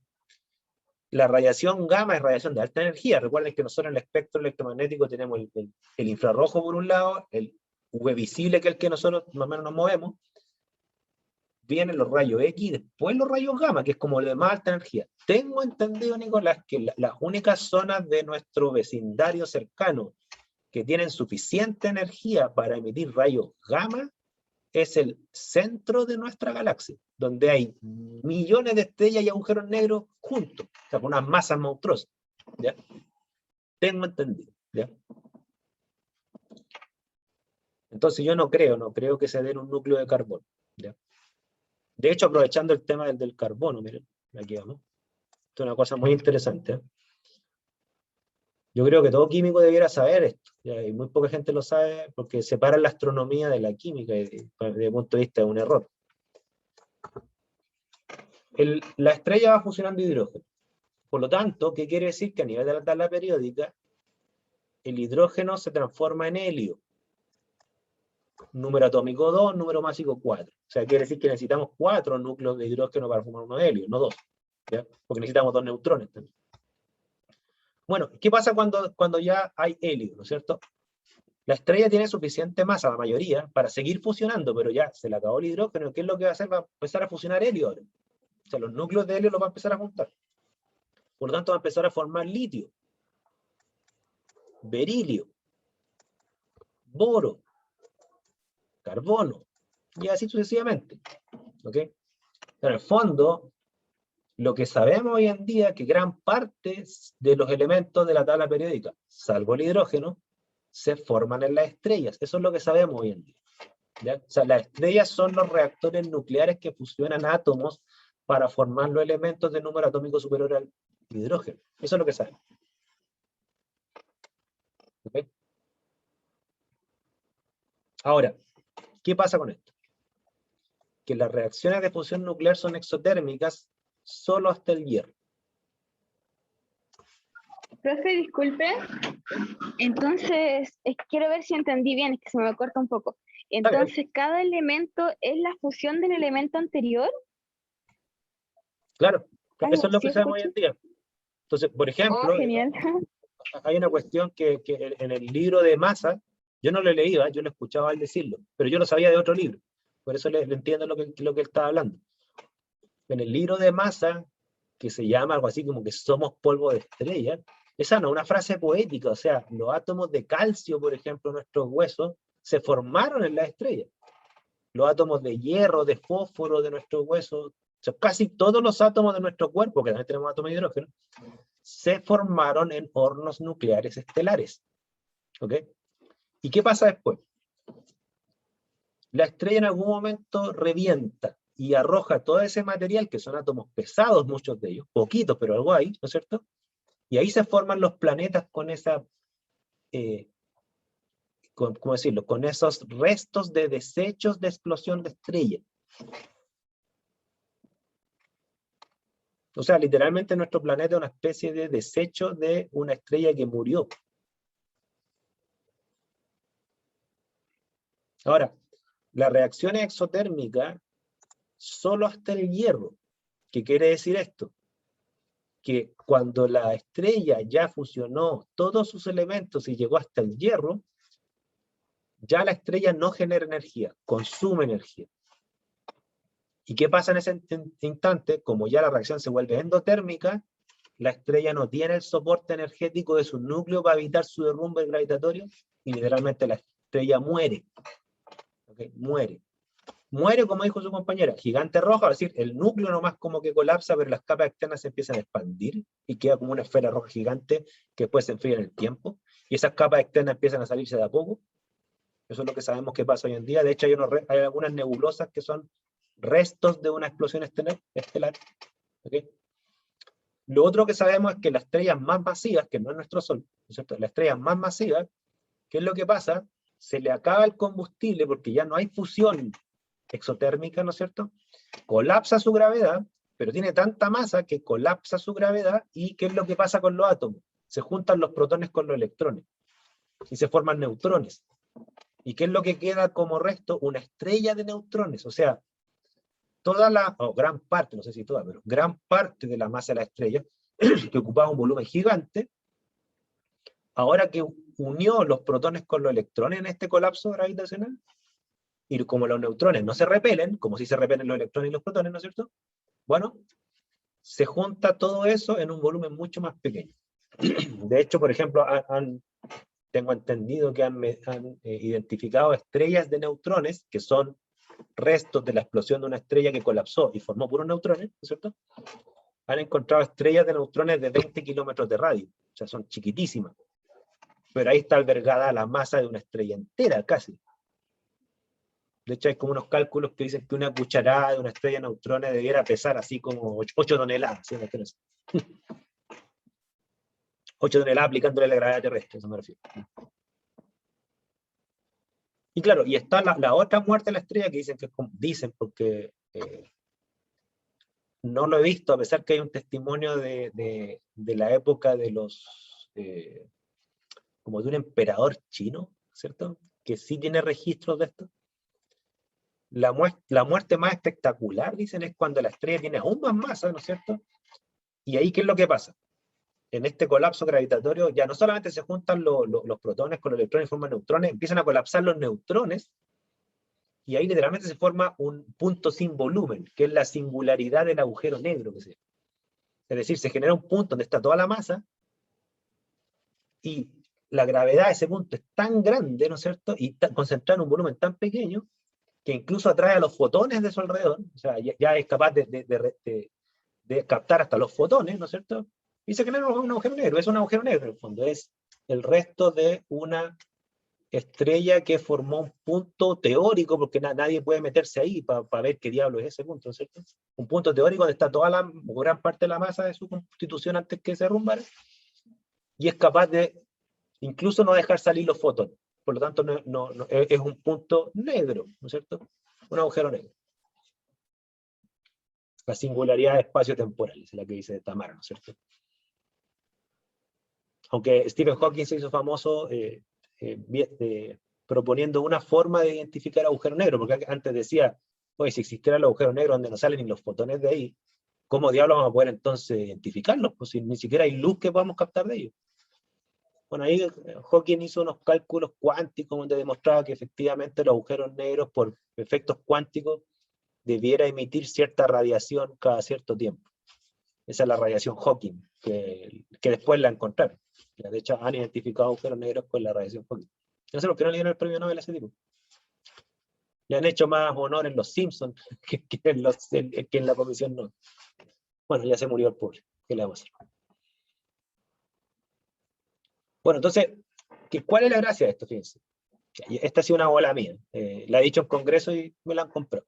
La radiación gamma es radiación de alta energía. Recuerden que nosotros en el espectro electromagnético tenemos el infrarrojo por un lado, el UV visible, que es el que nosotros más o menos nos movemos. Vienen los rayos X y después los rayos gamma, que es como el de más alta energía. Tengo entendido, Nicolás, que las únicas zonas de nuestro vecindario cercano que tienen suficiente energía para emitir rayos gamma es el centro de nuestra galaxia, donde hay millones de estrellas y agujeros negros juntos, o sea, con unas masas monstruosas. ¿Ya? Tengo entendido. ¿Ya? Entonces yo no creo que se dé un núcleo de carbono. ¿Ya? De hecho, aprovechando el tema del carbono, miren, aquí vamos. Esto es una cosa muy interesante. ¿Eh? Yo creo que todo químico debiera saber esto, ¿ya? Y muy poca gente lo sabe porque separan la astronomía de la química, y desde el punto de vista de un error. La estrella va fusionando hidrógeno. Por lo tanto, ¿qué quiere decir? Que a nivel de la tabla periódica, el hidrógeno se transforma en helio. Número atómico 2, número másico 4. O sea, quiere decir que necesitamos 4 núcleos de hidrógeno para formar uno de helio, no 2. ¿Ya? Porque necesitamos 2 neutrones también. Bueno, ¿qué pasa cuando ya hay helio, ¿no es cierto? La estrella tiene suficiente masa, la mayoría, para seguir fusionando, pero ya se le acabó el hidrógeno. ¿Qué es lo que va a hacer? Va a empezar a fusionar helio ahora. O sea, los núcleos de helio los va a empezar a juntar. Por lo tanto, va a empezar a formar litio, berilio, boro, carbono, y así sucesivamente. ¿Ok? Pero en el fondo, lo que sabemos hoy en día es que gran parte de los elementos de la tabla periódica, salvo el hidrógeno, se forman en las estrellas. Eso es lo que sabemos hoy en día. ¿Ya? O sea, las estrellas son los reactores nucleares que fusionan átomos para formar los elementos de número atómico superior al hidrógeno. Eso es lo que sabemos. ¿Okay? Ahora, ¿qué pasa con esto? Que las reacciones de fusión nuclear son exotérmicas solo hasta el hierro. Profe, disculpe. Entonces, quiero ver si entendí bien, es que se me corta un poco. Entonces, ¿cada elemento es la fusión del elemento anterior? Claro, eso es lo ¿Sí que sabemos hoy en día. Entonces, por ejemplo, genial. hay una cuestión que en el libro de Massa, yo no lo leía, yo lo escuchaba a él decirlo, pero yo lo sabía de otro libro. Por eso le entiendo lo que él estaba hablando. En el libro de Massa, que se llama algo así como que somos polvo de estrella, esa no es una frase poética, o sea, los átomos de calcio, por ejemplo, en nuestros huesos, se formaron en las estrellas. Los átomos de hierro, de fósforo de nuestros huesos, o sea, casi todos los átomos de nuestro cuerpo, que también tenemos átomos de hidrógeno, se formaron en hornos nucleares estelares. ¿Ok? ¿Y qué pasa después? La estrella en algún momento revienta y arroja todo ese material, que son átomos pesados, muchos de ellos, poquitos, pero algo hay, ¿no es cierto? Y ahí se forman los planetas con esa, ¿cómo decirlo? Con esos restos de desechos de explosión de estrella. O sea, literalmente nuestro planeta es una especie de desecho de una estrella que murió. Ahora, la reacción exotérmica solo hasta el hierro. ¿Qué quiere decir esto? que cuando la estrella ya fusionó todos sus elementos y llegó hasta el hierro, ya la estrella no genera energía, consume energía. ¿Y qué pasa en ese instante? Como ya la reacción se vuelve endotérmica, la estrella no tiene el soporte energético de su núcleo para evitar su derrumbe gravitatorio, y literalmente la estrella muere. ¿Okay? Muere. Muere, como dijo su compañera, gigante roja, es decir, el núcleo nomás como que colapsa, pero las capas externas se empiezan a expandir y queda como una esfera roja gigante que después se enfría en el tiempo, y esas capas externas empiezan a salirse de a poco. Eso es lo que sabemos que pasa hoy en día. De hecho, hay algunas nebulosas que son restos de una explosión estelar. ¿Okay? Lo otro que sabemos es que las estrellas más masivas, que no es nuestro Sol, ¿no es cierto? Las estrellas más masivas, ¿qué es lo que pasa? Se le acaba el combustible porque ya no hay fusión exotérmica, ¿no es cierto? Colapsa su gravedad, pero tiene tanta masa que colapsa su gravedad, y ¿qué es lo que pasa con los átomos? Se juntan los protones con los electrones y se forman neutrones. ¿Y qué es lo que queda como resto? Una estrella de neutrones. O sea, gran parte, no sé si toda, pero gran parte de la masa de la estrella, que ocupaba un volumen gigante, ahora que unió los protones con los electrones en este colapso gravitacional, y como los neutrones no se repelen, como si se repelen los electrones y los protones, ¿no es cierto? Bueno, se junta todo eso en un volumen mucho más pequeño. De hecho, por ejemplo, tengo entendido que han identificado estrellas de neutrones, que son restos de la explosión de una estrella que colapsó y formó puros neutrones, ¿no es cierto? Han encontrado estrellas de neutrones de 20 kilómetros de radio, o sea, son chiquitísimas. Pero ahí está albergada la masa de una estrella entera, casi. De hecho, hay como unos cálculos que dicen que una cucharada de una estrella de neutrones debiera pesar así como 8 toneladas. ¿Sí? 8 toneladas aplicándole la gravedad terrestre, eso me refiero. Y claro, y está la otra muerte de la estrella, que dicen que es como, dicen porque no lo he visto, a pesar que hay un testimonio de la época de los, como de un emperador chino, ¿cierto? Que sí tiene registros de esto. La muerte más espectacular, dicen, es cuando la estrella tiene aún más masa, ¿no es cierto? Y ahí, ¿qué es lo que pasa? En este colapso gravitatorio, ya no solamente se juntan los protones con los electrones y forman neutrones, empiezan a colapsar los neutrones, y ahí literalmente se forma un punto sin volumen, que es la singularidad del agujero negro, que sea. Es decir, se genera un punto donde está toda la masa, y la gravedad de ese punto es tan grande, ¿no es cierto? Y concentrada en un volumen tan pequeño, que incluso atrae a los fotones de su alrededor, o sea, ya es capaz de captar hasta los fotones, ¿no es cierto? Y se genera un agujero negro. Es un agujero negro, en el fondo, es el resto de una estrella que formó un punto teórico, porque nadie puede meterse ahí para ver qué diablo es ese punto, ¿no es cierto? Un punto teórico donde está toda gran parte de la masa de su constitución antes que se derrumbara, y es capaz de incluso no dejar salir los fotones. Por lo tanto, es un punto negro, ¿no es cierto? Un agujero negro. La singularidad espacio-temporal es la que dice Tamara, ¿no es cierto? Aunque Stephen Hawking se hizo famoso proponiendo una forma de identificar agujero negro, porque antes decía, oye, si existiera el agujero negro donde no salen ni los fotones de ahí, ¿cómo diablos vamos a poder entonces identificarlos? Pues si ni siquiera hay luz que podamos captar de ellos. Bueno, ahí Hawking hizo unos cálculos cuánticos donde demostraba que efectivamente los agujeros negros, por efectos cuánticos, debiera emitir cierta radiación cada cierto tiempo. Esa es la radiación Hawking, que después la encontraron. De hecho, han identificado agujeros negros con la radiación Hawking. No sé por qué no le dieron el premio Nobel a ese tipo. Le han hecho más honor en los Simpsons que en la comisión no. Bueno, ya se murió el pobre. ¿Qué le vamos a hacer? Bueno, entonces, ¿cuál es la gracia de esto? Fíjense. Esta ha sido una bola mía. La he dicho en Congreso y me la han comprado.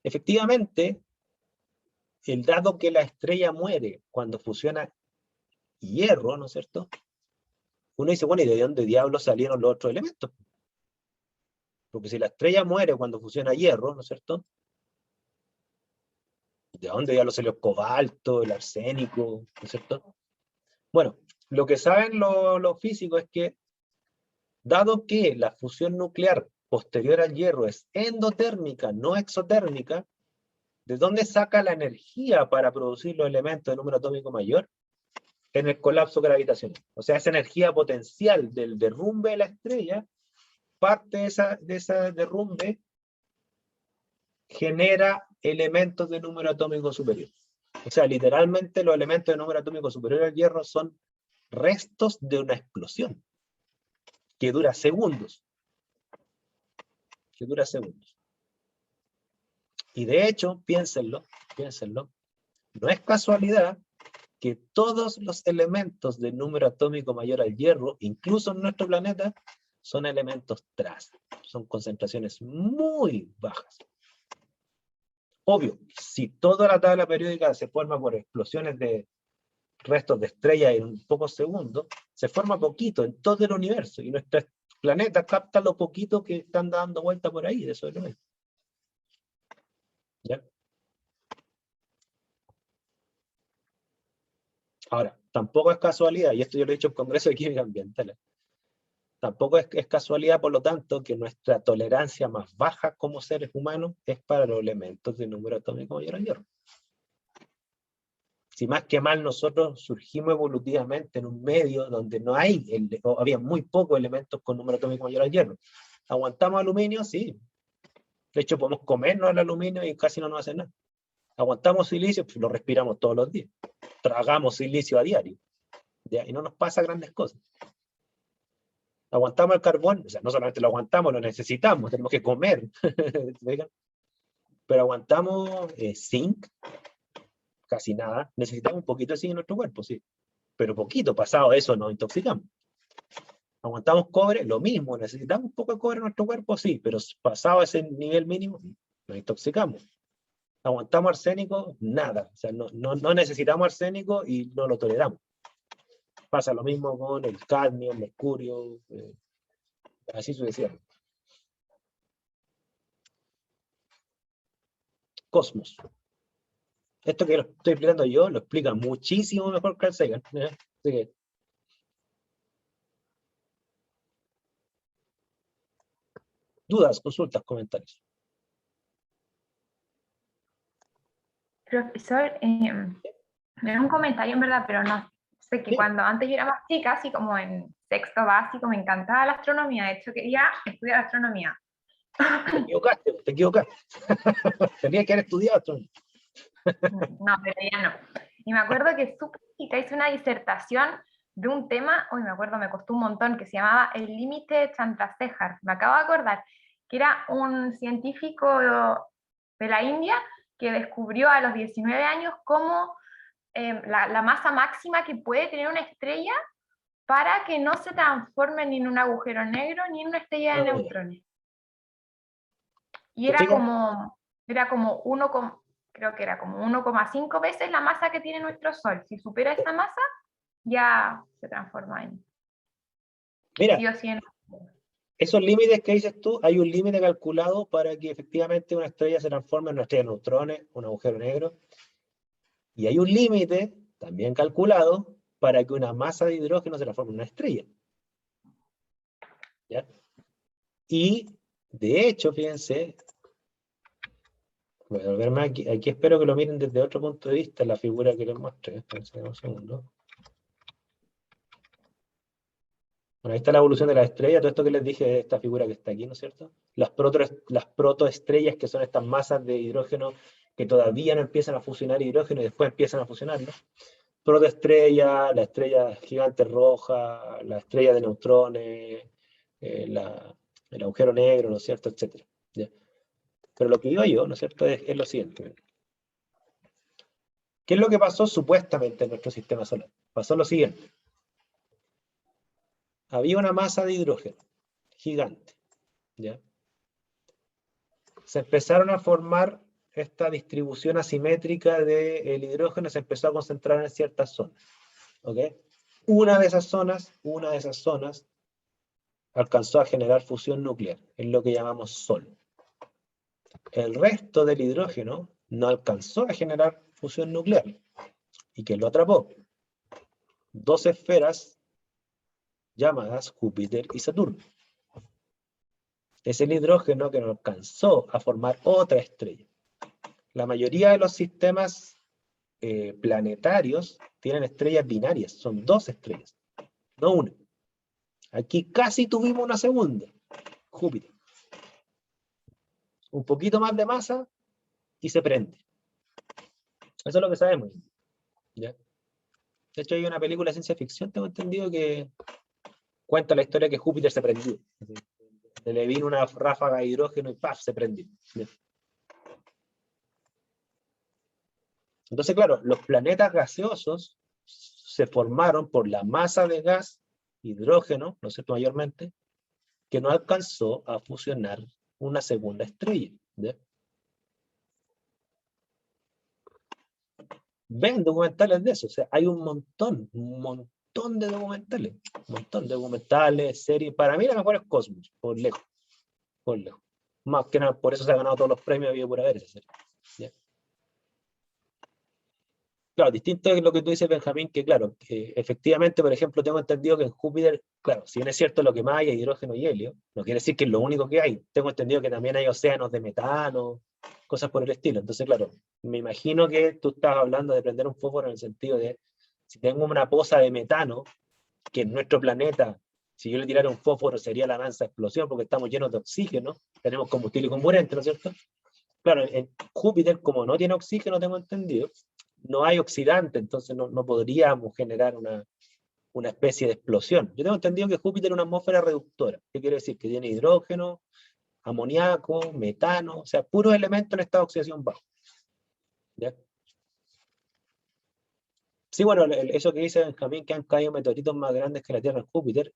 Efectivamente, dado que la estrella muere cuando fusiona hierro, ¿no es cierto? Uno dice, bueno, ¿y de dónde diablos salieron los otros elementos? Porque si la estrella muere cuando fusiona hierro, ¿no es cierto? ¿De dónde diablos salió el cobalto, el arsénico, ¿no es cierto? Bueno, lo que saben los físicos es que, dado que la fusión nuclear posterior al hierro es endotérmica, no exotérmica, ¿De dónde saca la energía para producir los elementos de número atómico mayor? En el colapso gravitacional. O sea, esa energía potencial del derrumbe de la estrella, parte de esa derrumbe genera elementos de número atómico superior. O sea, literalmente los elementos de número atómico superior al hierro son restos de una explosión que dura segundos. Que dura segundos. Y de hecho, piénsenlo, no es casualidad que todos los elementos de número atómico mayor al hierro, incluso en nuestro planeta, son elementos traza. Son concentraciones muy bajas. Obvio, si toda la tabla periódica se forma por explosiones de restos de estrellas en pocos segundos, se forma poquito en todo el universo, y nuestro planeta capta lo poquito que están dando vuelta por ahí de esos elementos. ¿Ya? Ahora, tampoco es casualidad, y esto yo lo he dicho en Congreso de Química Ambiental, tampoco es casualidad, por lo tanto, que nuestra tolerancia más baja como seres humanos es para los elementos de número atómico mayor al hierro. Si más que mal nosotros surgimos evolutivamente en un medio donde no hay, o había muy pocos elementos con número atómico mayor al hierro. ¿Aguantamos aluminio? Sí. De hecho, podemos comernos el aluminio y casi no nos hace nada. ¿Aguantamos silicio? Pues lo respiramos todos los días. Tragamos silicio a diario. ¿Ya? Y no nos pasa grandes cosas. ¿Aguantamos el carbón? O sea, no solamente lo aguantamos, lo necesitamos, tenemos que comer. Pero aguantamos zinc, casi nada. Necesitamos un poquito de zinc en nuestro cuerpo, sí. Pero poquito, pasado eso nos intoxicamos. ¿Aguantamos cobre? Lo mismo, necesitamos un poco de cobre en nuestro cuerpo, sí, pero pasado ese nivel mínimo, nos intoxicamos. ¿Aguantamos arsénico? Nada. O sea, no necesitamos arsénico y no lo toleramos. Pasa lo mismo con el cadmio, el mercurio, así sucesivamente. Cosmos. Esto que lo estoy explicando yo lo explica muchísimo mejor Carl Sagan. Así que, dudas, consultas, comentarios. Profesor, es un comentario en verdad, pero no sé, que Sí. cuando antes yo era más chica, así como en sexto básico, me encantaba la astronomía. De hecho, quería estudiar astronomía. Te equivocaste. Tenías que haber estudiado astronomía. No, pero ya no. Y me acuerdo que súper chica hice una disertación de un tema, hoy me acuerdo, me costó un montón, que se llamaba el límite de Chandrasekhar. Me acabo de acordar que era un científico de la India que descubrió a los 19 años cómo la masa máxima que puede tener una estrella para que no se transforme ni en un agujero negro ni en una estrella de neutrones. Y era como creo que era como 1,5 veces la masa que tiene nuestro Sol. Si supera esa masa, ya se transforma en... Mira, sí o sí en... esos límites que dices tú, hay un límite calculado para que efectivamente una estrella se transforme en una estrella de neutrones, un agujero negro. Y hay un límite, también calculado, para que una masa de hidrógeno se transforme en una estrella. ¿Ya? Y, de hecho, fíjense, voy a volverme aquí espero que lo miren desde otro punto de vista, la figura que les mostré. Un segundo. Bueno, ahí está la evolución de la estrella, todo esto que les dije, esta figura que está aquí, ¿no es cierto? Las protoestrellas, que son estas masas de hidrógeno que todavía no empiezan a fusionar hidrógeno y después empiezan a fusionarlo. Protoestrella, la estrella gigante roja, la estrella de neutrones, el agujero negro, ¿no es cierto? Etcétera. ¿Ya? Pero lo que digo yo, ¿no es cierto?, es lo siguiente. ¿Qué es lo que pasó supuestamente en nuestro sistema solar? Pasó lo siguiente. Había una masa de hidrógeno gigante, ¿ya? Se empezaron a formar esta distribución asimétrica del hidrógeno, se empezó a concentrar en ciertas zonas, ¿ok? Una de esas zonas alcanzó a generar fusión nuclear, es lo que llamamos Sol. El resto del hidrógeno no alcanzó a generar fusión nuclear. ¿Y quién lo atrapó? Dos esferas llamadas Júpiter y Saturno. Es el hidrógeno que no alcanzó a formar otra estrella. La mayoría de los sistemas planetarios tienen estrellas binarias, son 2 estrellas, no una. Aquí casi tuvimos una segunda, Júpiter. Un poquito más de masa y se prende. Eso es lo que sabemos. ¿Ya? De hecho, hay una película de ciencia ficción, tengo entendido, que cuenta la historia que Júpiter se prendió. Le vino una ráfaga de hidrógeno y ¡paf! Se prendió. ¿Ya? Entonces, claro, los planetas gaseosos se formaron por la masa de gas, hidrógeno, ¿no es cierto?, mayormente, que no alcanzó a fusionar una segunda estrella. ¿Ya? Ven documentales de eso, o sea, hay un montón de documentales, series. Para mí la mejor es Cosmos, por lejos, por lejos. Más que nada, por eso se ha ganado todos los premios habido por haber esa serie. ¿Ya? Claro, distinto es lo que tú dices, Benjamín, que claro, que efectivamente, por ejemplo, tengo entendido que en Júpiter, claro, si bien es cierto lo que más hay es hidrógeno y helio, no quiere decir que es lo único que hay. Tengo entendido que también hay océanos de metano, cosas por el estilo. Entonces, claro, me imagino que tú estás hablando de prender un fósforo en el sentido de, si tengo una poza de metano, que en nuestro planeta, si yo le tirara un fósforo sería la mansa explosión, porque estamos llenos de oxígeno, tenemos combustible comburente, ¿no es cierto? Claro, en Júpiter, como no tiene oxígeno, tengo entendido, no hay oxidante, entonces no podríamos generar una especie de explosión. Yo tengo entendido que Júpiter es una atmósfera reductora. ¿Qué quiere decir? Que tiene hidrógeno, amoníaco, metano, o sea, puros elementos en estado de oxidación bajo. ¿Ya? Sí, bueno, eso que dice Benjamín, que han caído meteoritos más grandes que la Tierra en Júpiter,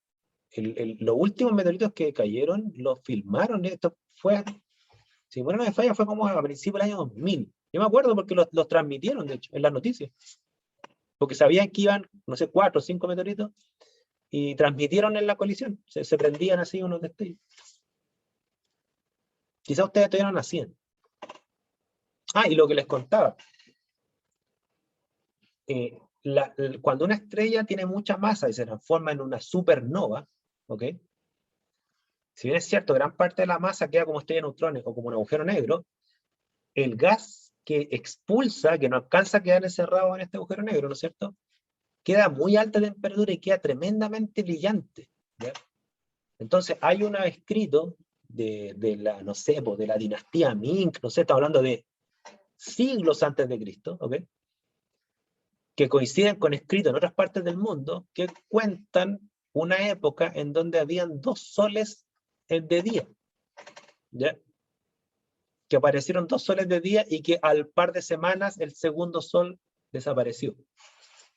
los últimos meteoritos que cayeron los filmaron, esto fue, si bueno no me falla, fue como a principios del año 2000. Yo me acuerdo porque los transmitieron, de hecho, en las noticias. Porque sabían que iban, no sé, 4 o 5 meteoritos, y transmitieron en la colisión. Se prendían así unos destellos. Quizás ustedes todavía no nacían. Ah, y lo que les contaba. Cuando una estrella tiene mucha masa y se transforma en una supernova, ¿ok? Si bien es cierto, gran parte de la masa queda como estrella de neutrones o como un agujero negro, el gas que expulsa, que no alcanza a quedar encerrado en este agujero negro, ¿no es cierto?, queda a muy alta temperatura y queda tremendamente brillante. ¿Ya? Entonces hay un escrito de la, no sé, de la dinastía Ming, no sé, estamos hablando de siglos antes de Cristo, ¿ok?, que coinciden con escritos en otras partes del mundo, que cuentan una época en donde habían 2 soles de día. ¿Ya? Que aparecieron 2 soles de día y que al par de semanas el segundo sol desapareció.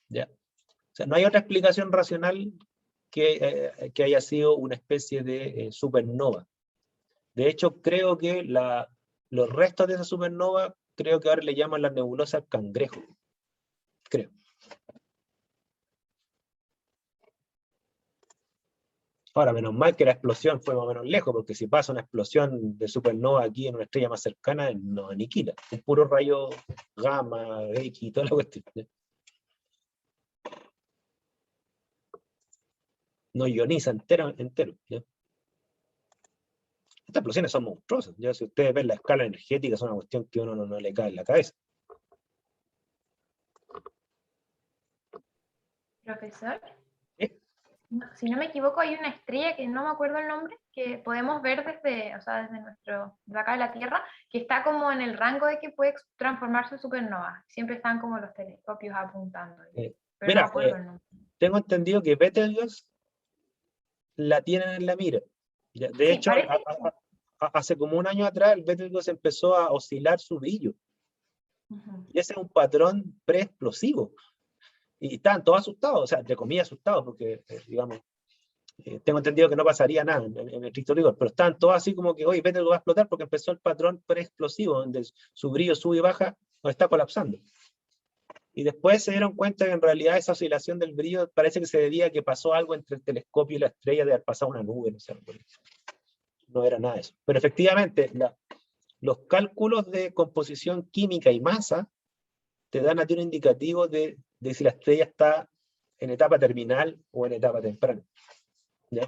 ¿Ya? O sea, no hay otra explicación racional que haya sido una especie de supernova. De hecho, creo que los restos de esa supernova, creo que ahora le llaman la nebulosa Cangrejo. Creo. Ahora, menos mal que la explosión fue más o menos lejos, porque si pasa una explosión de supernova aquí en una estrella más cercana, nos aniquila. Es puro rayo gamma, X, toda la cuestión. Nos ioniza entero. ¿Ya? Estas explosiones son monstruosas. Ya, si ustedes ven la escala energética, es una cuestión que uno no le cae en la cabeza. Profesor, ¿Sí? si no me equivoco, hay una estrella que no me acuerdo el nombre, que podemos ver desde, o sea, de acá de la Tierra, que está como en el rango de que puede transformarse en supernova. Siempre están como los telescopios apuntando. Pero Mira, no me acuerdo el nombre. tengo entendido que Betelgeuse la tienen en la mira. ¿Ya? De Sí, hecho, parece hace como un año atrás, el Betelgeuse empezó a oscilar su brillo. Y ese es un patrón preexplosivo. Y estaban todos asustados, o sea, entre comillas asustados, porque, digamos, tengo entendido que no pasaría nada en el estricto rigor, pero estaban todos así como que, oye, Betelgeuse va a explotar porque empezó el patrón preexplosivo, donde su brillo sube y baja, o está colapsando. Y después se dieron cuenta que en realidad esa oscilación del brillo parece que se debía a que pasó algo entre el telescopio y la estrella, de haber pasado una nube, no sé, no era nada de eso. Pero efectivamente, los cálculos de composición química y masa te dan a ti un indicativo de si la estrella está en etapa terminal o en etapa temprana. ¿Ya?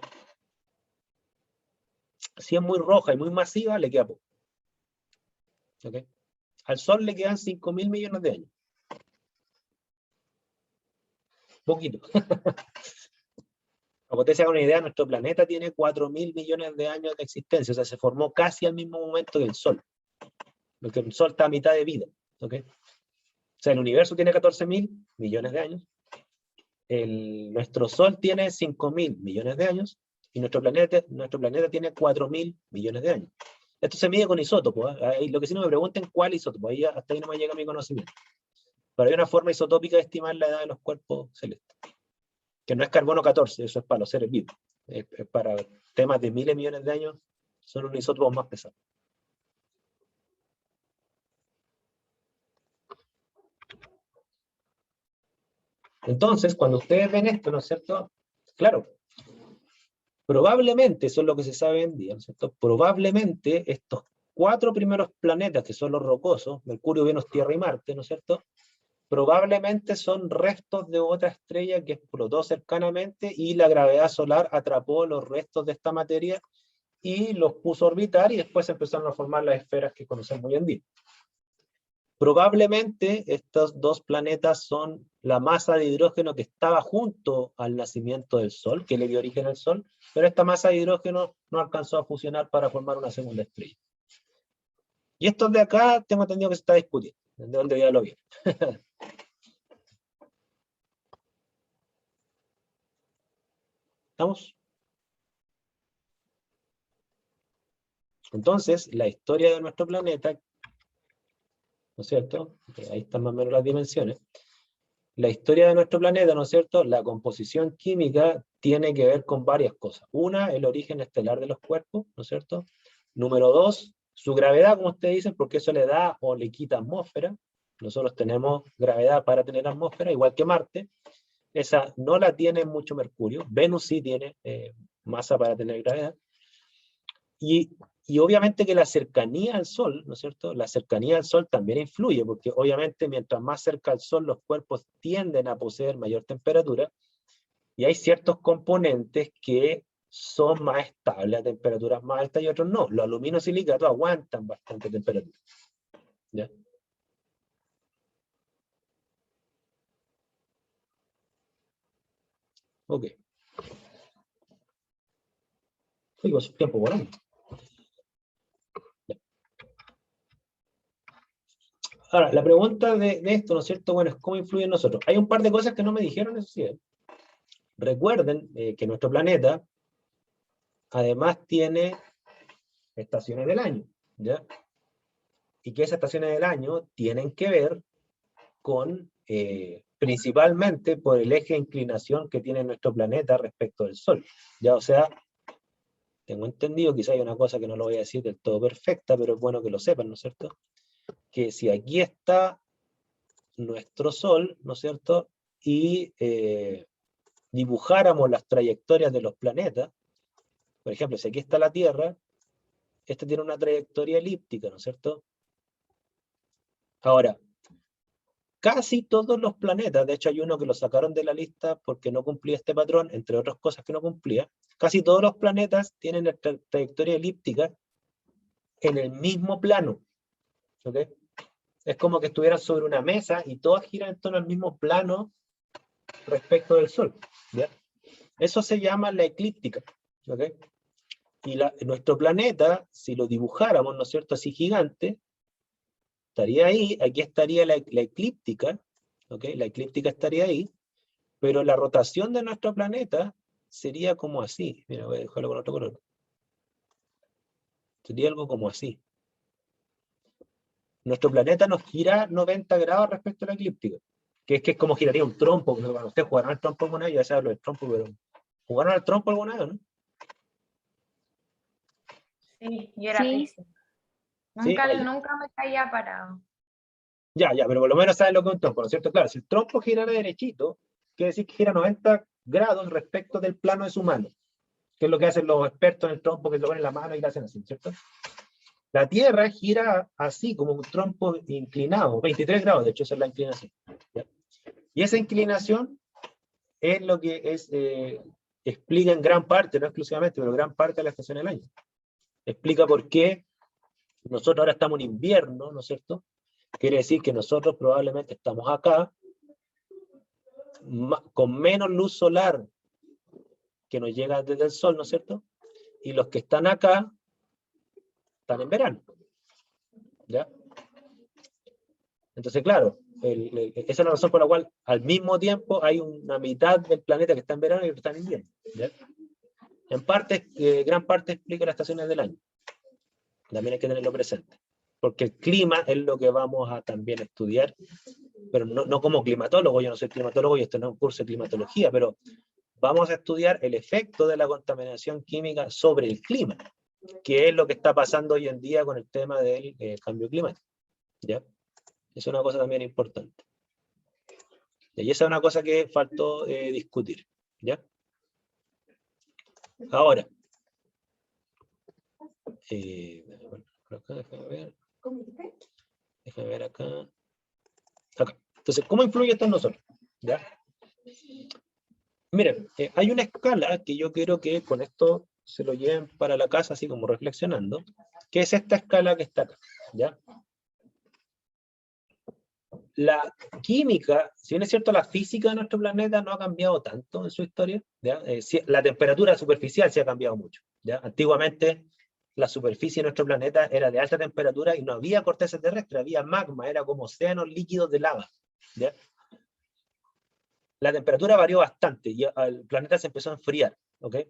Si es muy roja y muy masiva, le queda poco. ¿Okay? Al Sol le quedan 5.000 millones de años. Poquito. Para que usted se haga una idea, nuestro planeta tiene 4.000 millones de años de existencia, o sea, se formó casi al mismo momento que el Sol. Porque el Sol está a mitad de vida. ¿Okay? O sea, el universo tiene 14.000 millones de años. Nuestro Sol tiene 5.000 millones de años. Y nuestro planeta tiene 4.000 millones de años. Esto se mide con isótopos. Lo que sí no me pregunten cuál isótopo. Hasta ahí no me llega mi conocimiento. Pero hay una forma isotópica de estimar la edad de los cuerpos celestes. Que no es carbono 14, eso es para los seres vivos. Es para temas de miles de millones de años, son unos isótopos más pesados. Entonces, cuando ustedes ven esto, ¿no es cierto? Claro, probablemente, eso es lo que se sabe en día, ¿no es cierto? Probablemente estos 4 primeros planetas, que son los rocosos, Mercurio, Venus, Tierra y Marte, ¿no es cierto? Probablemente son restos de otra estrella que explotó cercanamente y la gravedad solar atrapó los restos de esta materia y los puso a orbitar y después empezaron a formar las esferas que conocemos hoy en día. Probablemente estos 2 planetas son la masa de hidrógeno que estaba junto al nacimiento del Sol, que le dio origen al Sol, pero esta masa de hidrógeno no alcanzó a fusionar para formar una segunda estrella. Y estos de acá, tengo entendido que se está discutiendo, de dónde ya lo vi. ¿Estamos? Entonces, la historia de nuestro planeta, ¿no es cierto? Ahí están más o menos las dimensiones. La historia de nuestro planeta, ¿no es cierto? La composición química tiene que ver con varias cosas. Una, el origen estelar de los cuerpos, ¿no es cierto? Número 2, su gravedad, como ustedes dicen, porque eso le da o le quita atmósfera. Nosotros tenemos gravedad para tener atmósfera, igual que Marte. Esa no la tiene mucho Mercurio. Venus sí tiene masa para tener gravedad. Y obviamente que la cercanía al Sol, ¿no es cierto? La cercanía al Sol también influye, porque obviamente mientras más cerca al Sol los cuerpos tienden a poseer mayor temperatura, y hay ciertos componentes que son más estables a temperaturas más altas y otros no. Los aluminosilicatos aguantan bastante temperatura. ¿Ya? Ok. Digo, su tiempo volando. Ahora, la pregunta de esto, ¿no es cierto? Bueno, es cómo influye en nosotros. Hay un par de cosas que no me dijeron, eso sí. Recuerden que nuestro planeta, además, tiene estaciones del año, ¿ya? Y que esas estaciones del año tienen que ver con, principalmente por el eje de inclinación que tiene nuestro planeta respecto del Sol, ¿ya? O sea, tengo entendido, quizá hay una cosa que no lo voy a decir del todo perfecta, pero es bueno que lo sepan, ¿no es cierto? Que si aquí está nuestro Sol, ¿no es cierto? Y dibujáramos las trayectorias de los planetas, por ejemplo, si aquí está la Tierra, este tiene una trayectoria elíptica, ¿no es cierto? Ahora, casi todos los planetas, de hecho hay uno que lo sacaron de la lista porque no cumplía este patrón, entre otras cosas que no cumplía, casi todos los planetas tienen la trayectoria elíptica en el mismo plano, ¿ok? Es como que estuvieran sobre una mesa y todas giran en torno al mismo plano respecto del Sol, ¿ya? Eso se llama la eclíptica, ¿ok? Y nuestro planeta, si lo dibujáramos, ¿no es cierto?, así gigante, estaría ahí, aquí estaría la eclíptica, ¿ok? La eclíptica estaría ahí, pero la rotación de nuestro planeta sería como así. Mira, voy a dejarlo con otro color. Sería algo como así. Nuestro planeta nos gira 90 grados respecto a la eclíptica, que es como giraría un trompo. Cuando ustedes jugaron al trompo alguna vez, ya se hablo del trompo, pero ¿jugaron al trompo alguna vez, no? Sí, yo era pésima. ¿Sí? Nunca me caía parado. Ya, pero por lo menos saben lo que es un trompo, ¿no es cierto? Claro, si el trompo girara derechito, quiere decir que gira 90 grados respecto del plano de su mano, que es lo que hacen los expertos en el trompo, que se lo ponen en la mano y lo hacen así, ¿cierto? La Tierra gira así, como un trompo inclinado, 23 grados, de hecho esa es la inclinación. ¿Ya? Y esa inclinación es lo que explica en gran parte, no exclusivamente, pero gran parte de la estación del año. Explica por qué nosotros ahora estamos en invierno, ¿no es cierto? Quiere decir que nosotros probablemente estamos acá, con menos luz solar que nos llega desde el sol, ¿no es cierto? Y los que están acá, están en verano. ¿Ya? Entonces, claro, esa es la razón por la cual al mismo tiempo hay una mitad del planeta que está en verano y otra está en invierno. ¿Ya? En parte, gran parte explica las estaciones del año. También hay que tenerlo presente. Porque el clima es lo que vamos a también estudiar, pero no como climatólogo, yo no soy climatólogo y esto no es un curso de climatología, pero vamos a estudiar el efecto de la contaminación química sobre el clima, que es lo que está pasando hoy en día con el tema del cambio climático. ¿Ya? Es una cosa también importante. Y esa es una cosa que faltó discutir. ¿Ya? Ahora, déjame ver acá. Entonces, ¿cómo influye esto en nosotros? ¿Ya? Miren, hay una escala que yo quiero que con esto se lo lleven para la casa, así como reflexionando, que es esta escala que está acá. ¿Ya? La química, si bien es cierto, la física de nuestro planeta no ha cambiado tanto en su historia, ¿ya? La temperatura superficial sí ha cambiado mucho. ¿Ya? Antiguamente, la superficie de nuestro planeta era de alta temperatura y no había corteza terrestre, había magma, era como océanos líquidos de lava. ¿Ya? La temperatura varió bastante y el planeta se empezó a enfriar. ¿Okay?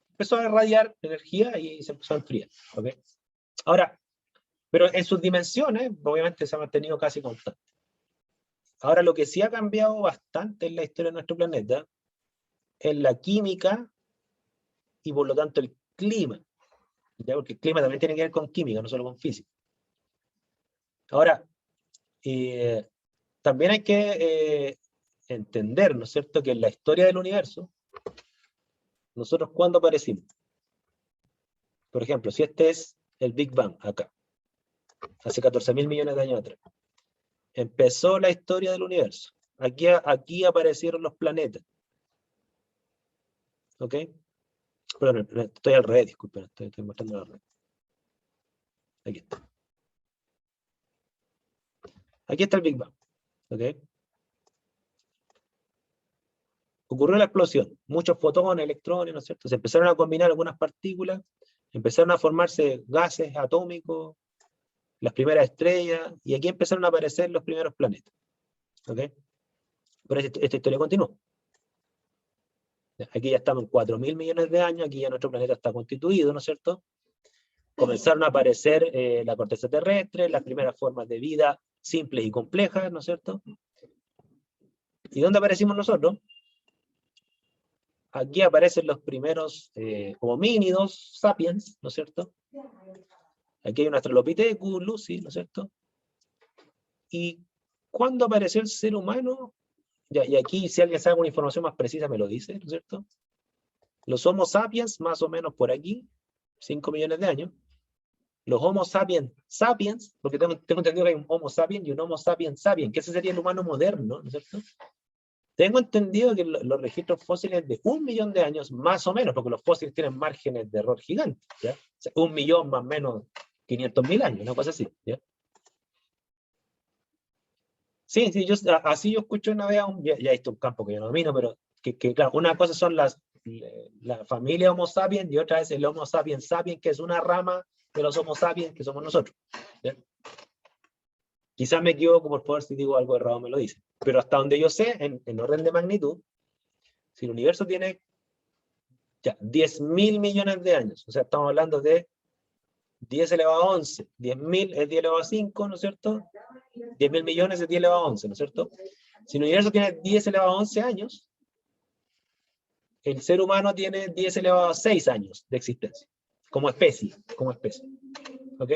Empezó a irradiar energía y se empezó a enfriar. ¿Okay? Ahora, pero en sus dimensiones, obviamente se ha mantenido casi constante. Ahora, lo que sí ha cambiado bastante en la historia de nuestro planeta es la química y por lo tanto el clima. ¿Ya? Porque el clima también tiene que ver con química, no solo con física. Ahora, también hay que entender, ¿no es cierto?, que en la historia del universo, nosotros ¿cuándo aparecimos? Por ejemplo, si este es el Big Bang, acá, hace 14.000 millones de años atrás, empezó la historia del universo. Aquí aparecieron los planetas. ¿Ok? Perdón, estoy al revés, disculpen, estoy mostrando la red. Aquí está. Aquí está el Big Bang. ¿Ok? Ocurrió la explosión. Muchos fotones, electrones, ¿no es cierto? Se empezaron a combinar algunas partículas, empezaron a formarse gases atómicos, las primeras estrellas, y aquí empezaron a aparecer los primeros planetas. ¿Ok? Pero esta historia continuó. Aquí ya estamos en 4.000 millones de años, aquí ya nuestro planeta está constituido, ¿no es cierto? Comenzaron a aparecer la corteza terrestre, las primeras formas de vida simples y complejas, ¿no es cierto? ¿Y dónde aparecimos nosotros? Aquí aparecen los primeros homínidos, sapiens, ¿no es cierto? Aquí hay un Australopithecus, Lucy, ¿no es cierto? ¿Y cuándo apareció el ser humano? Y aquí, si alguien sabe una información más precisa, me lo dice, ¿no es cierto? Los Homo sapiens, más o menos por aquí, 5 millones de años. Los Homo sapiens sapiens, porque tengo entendido que hay un Homo sapiens y un Homo sapiens sapiens, que ese sería el humano moderno, ¿no es cierto? Tengo entendido que los registros fósiles de 1 millón de años, más o menos, porque los fósiles tienen márgenes de error gigantes, ¿ya? O sea, 1 millón más o menos 500.000 años, una cosa así, ¿ya? Sí, así yo escucho una vez, ya esto es un campo que yo no domino, pero que claro, una cosa son la familia Homo sapiens y otra es el Homo sapiens sapiens, que es una rama de los Homo sapiens que somos nosotros. ¿Ya? Quizás me equivoco, por favor, si digo algo errado me lo dicen. Pero hasta donde yo sé, en orden de magnitud, si el universo tiene ya 10.000 millones de años, o sea, estamos hablando de 10 elevado a 11, 10.000 es 10 elevado a 5, ¿no es cierto? 10.000 millones es 10 elevado a 11, ¿no es cierto? Si el universo tiene 10 elevado a 11 años, el ser humano tiene 10 elevado a 6 años de existencia, como especie, ¿ok?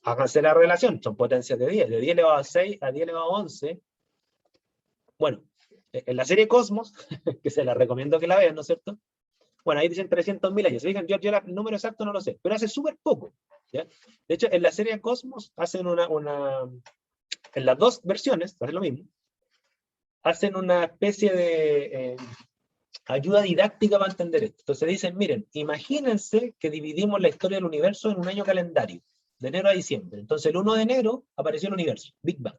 Háganse la relación, son potencias de 10 elevado a 6 a 10 elevado a 11. Bueno, en la serie Cosmos, que se la recomiendo que la vean, ¿no es cierto? Bueno, ahí dicen 300.000 años. Yo el número exacto no lo sé, pero hace súper poco. ¿Ya? De hecho, en la serie Cosmos hacen en las dos versiones, hacen lo mismo, hacen una especie de ayuda didáctica para entender esto. Entonces dicen, miren, imagínense que dividimos la historia del universo en un año calendario. de enero a diciembre. Entonces el 1 de enero apareció el universo, Big Bang.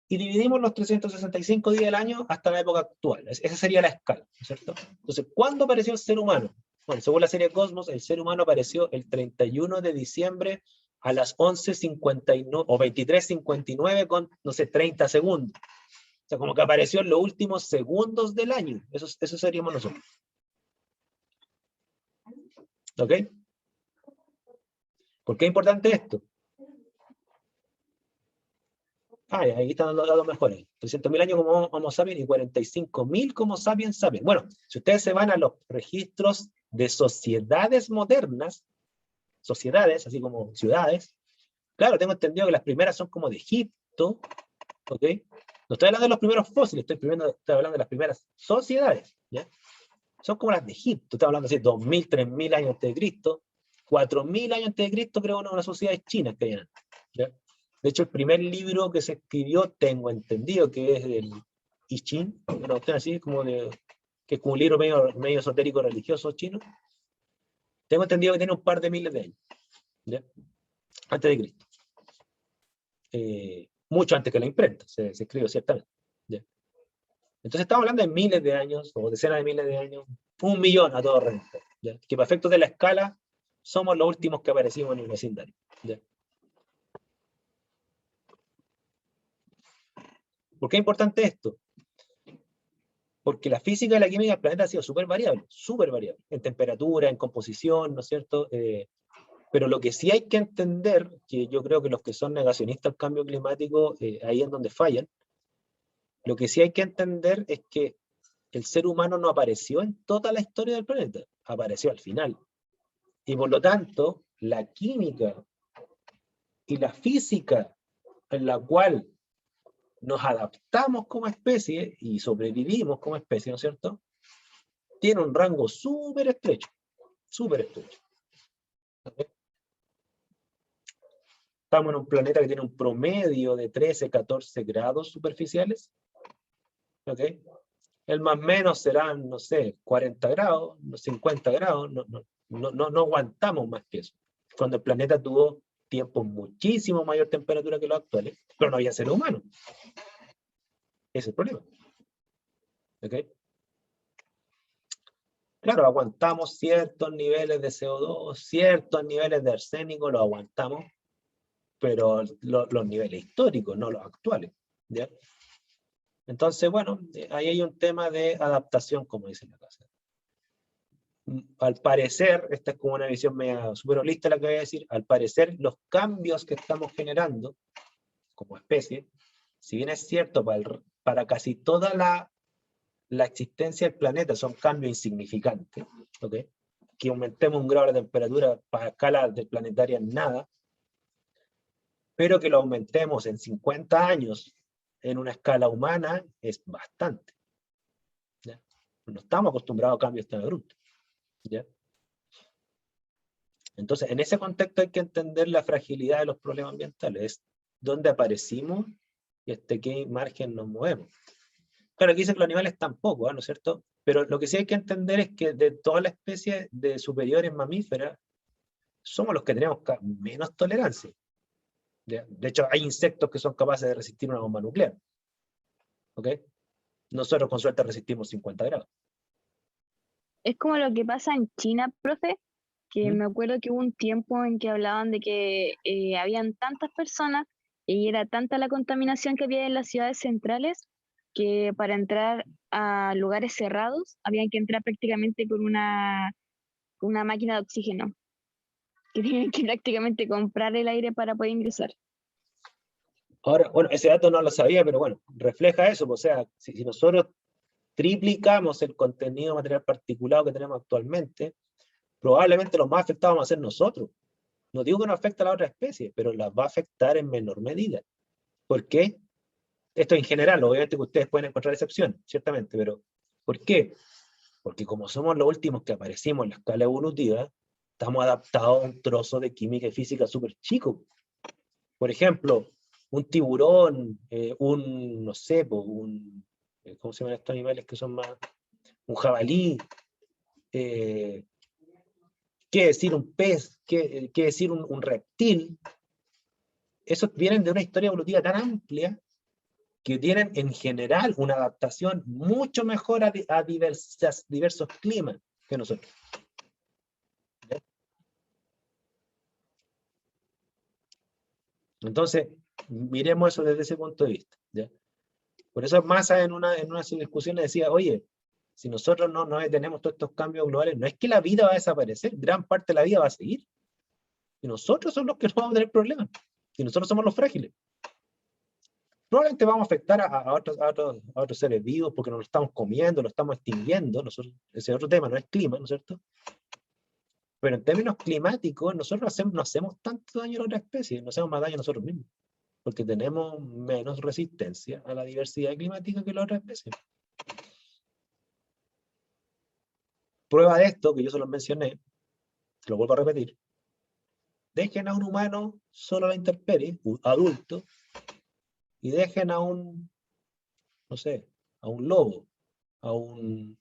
Y dividimos los 365 días del año hasta la época actual. Esa sería la escala, ¿no es cierto? Entonces, ¿cuándo apareció el ser humano? Bueno, según la serie Cosmos, el ser humano apareció el 31 de diciembre a las 11:59 o 23:59 con, no sé, 30 segundos. O sea, como que apareció en los últimos segundos del año. Eso seríamos nosotros. ¿Ok? ¿Por qué es importante esto? Ahí están los datos mejores. 300.000 años como Homo sapiens y 45.000 como Sapiens sapiens. Bueno, si ustedes se van a los registros de sociedades modernas, sociedades, así como ciudades, claro, tengo entendido que las primeras son como de Egipto, ¿ok? No estoy hablando de los primeros fósiles, estoy hablando de las primeras sociedades, ¿ya? Son como las de Egipto, estoy hablando así, 2.000, 3.000 años antes de Cristo, 4.000 años antes de Cristo, creo, una sociedad china que hay, ¿ya? De hecho, el primer libro que se escribió, tengo entendido, que es el I Ching, una cuestión así, que es como un libro medio esotérico religioso chino. Tengo entendido que tiene un par de miles de años, ¿ya? Antes de Cristo. Mucho antes que la imprenta, se escribió ciertamente, ¿ya? Entonces estamos hablando de miles de años, o decenas de miles de años, 1 millón a todo rento, ¿ya? Que para efectos de la escala, somos los últimos que aparecimos en el vecindario, ¿ya? ¿Por qué es importante esto? Porque la física y la química del planeta ha sido súper variable, en temperatura, en composición, ¿no es cierto? Pero lo que sí hay que entender, que yo creo que los que son negacionistas del cambio climático, ahí es donde fallan, lo que sí hay que entender es que el ser humano no apareció en toda la historia del planeta, apareció al final. Y por lo tanto, la química y la física en la cual nos adaptamos como especie y sobrevivimos como especie, ¿no es cierto?, tiene un rango súper estrecho, súper estrecho. ¿Okay? Estamos en un planeta que tiene un promedio de 13, 14 grados superficiales. ¿Ok? El más menos serán, no sé, 40 grados, 50 grados, no aguantamos más que eso. Cuando el planeta tuvo tiempos muchísimo mayor temperatura que los actuales, pero no había seres humanos. Ese es el problema. ¿Ok? Claro, aguantamos ciertos niveles de CO2, ciertos niveles de arsénico, los aguantamos, pero los niveles históricos, no los actuales. ¿Ya? Entonces, bueno, ahí hay un tema de adaptación, como dice la casa. Al parecer, esta es como una visión media súper holista la que voy a decir, al parecer los cambios que estamos generando como especie, si bien es cierto para casi toda la existencia del planeta son cambios insignificantes, ¿ok? Que aumentemos un grado de temperatura para escala planetaria en nada, pero que lo aumentemos en 50 años en una escala humana es bastante. ¿Ya? No estamos acostumbrados a cambios tan abruptos. ¿Ya? Entonces, en ese contexto hay que entender la fragilidad de los problemas ambientales, es dónde aparecimos y hasta qué margen nos movemos. Claro, aquí dice que los animales tampoco, ¿no es cierto? Pero lo que sí hay que entender es que de todas las especies de superiores mamíferas, somos los que tenemos menos tolerancia. ¿Ya? De hecho, hay insectos que son capaces de resistir una bomba nuclear. ¿Ok? Nosotros con suerte resistimos 50 grados. Es como lo que pasa en China, profe, que me acuerdo que hubo un tiempo en que hablaban de que habían tantas personas y era tanta la contaminación que había en las ciudades centrales que para entrar a lugares cerrados habían que entrar prácticamente con una máquina de oxígeno, que tienen que prácticamente comprar el aire para poder ingresar. Ahora, bueno, ese dato no lo sabía, pero bueno, refleja eso. O sea, si nosotros triplicamos el contenido material particulado que tenemos actualmente, probablemente los más afectados vamos a ser nosotros. No digo que no afecte a la otra especie, pero las va a afectar en menor medida. ¿Por qué? Esto en general, obviamente que ustedes pueden encontrar excepciones, ciertamente, pero ¿por qué? Porque como somos los últimos que aparecimos en la escala evolutiva, estamos adaptados a un trozo de química y física súper chico. Por ejemplo, un tiburón, no sé, ¿cómo se llaman estos animales que son más? Un jabalí, qué decir un pez, qué decir un reptil. Esos vienen de una historia evolutiva tan amplia que tienen en general una adaptación mucho mejor a diversos climas que nosotros. ¿Ya? Entonces, miremos eso desde ese punto de vista. ¿Ya? Por eso Massa en una discusión decía, oye, si nosotros no detenemos todos estos cambios globales, no es que la vida va a desaparecer, gran parte de la vida va a seguir. Y nosotros somos los que no vamos a tener problemas. Y nosotros somos los frágiles. Probablemente vamos a afectar a otros seres vivos porque nos lo estamos comiendo, lo estamos extinguiendo. Ese es otro tema, no es clima, ¿no es cierto? Pero en términos climáticos, nosotros no hacemos tanto daño a otras especies, no hacemos más daño a nosotros mismos, porque tenemos menos resistencia a la diversidad climática que las otras especies. Prueba de esto, que yo se lo mencioné, lo vuelvo a repetir, dejen a un humano solo a la intemperie, un adulto, y dejen a un, no sé, a un lobo, a una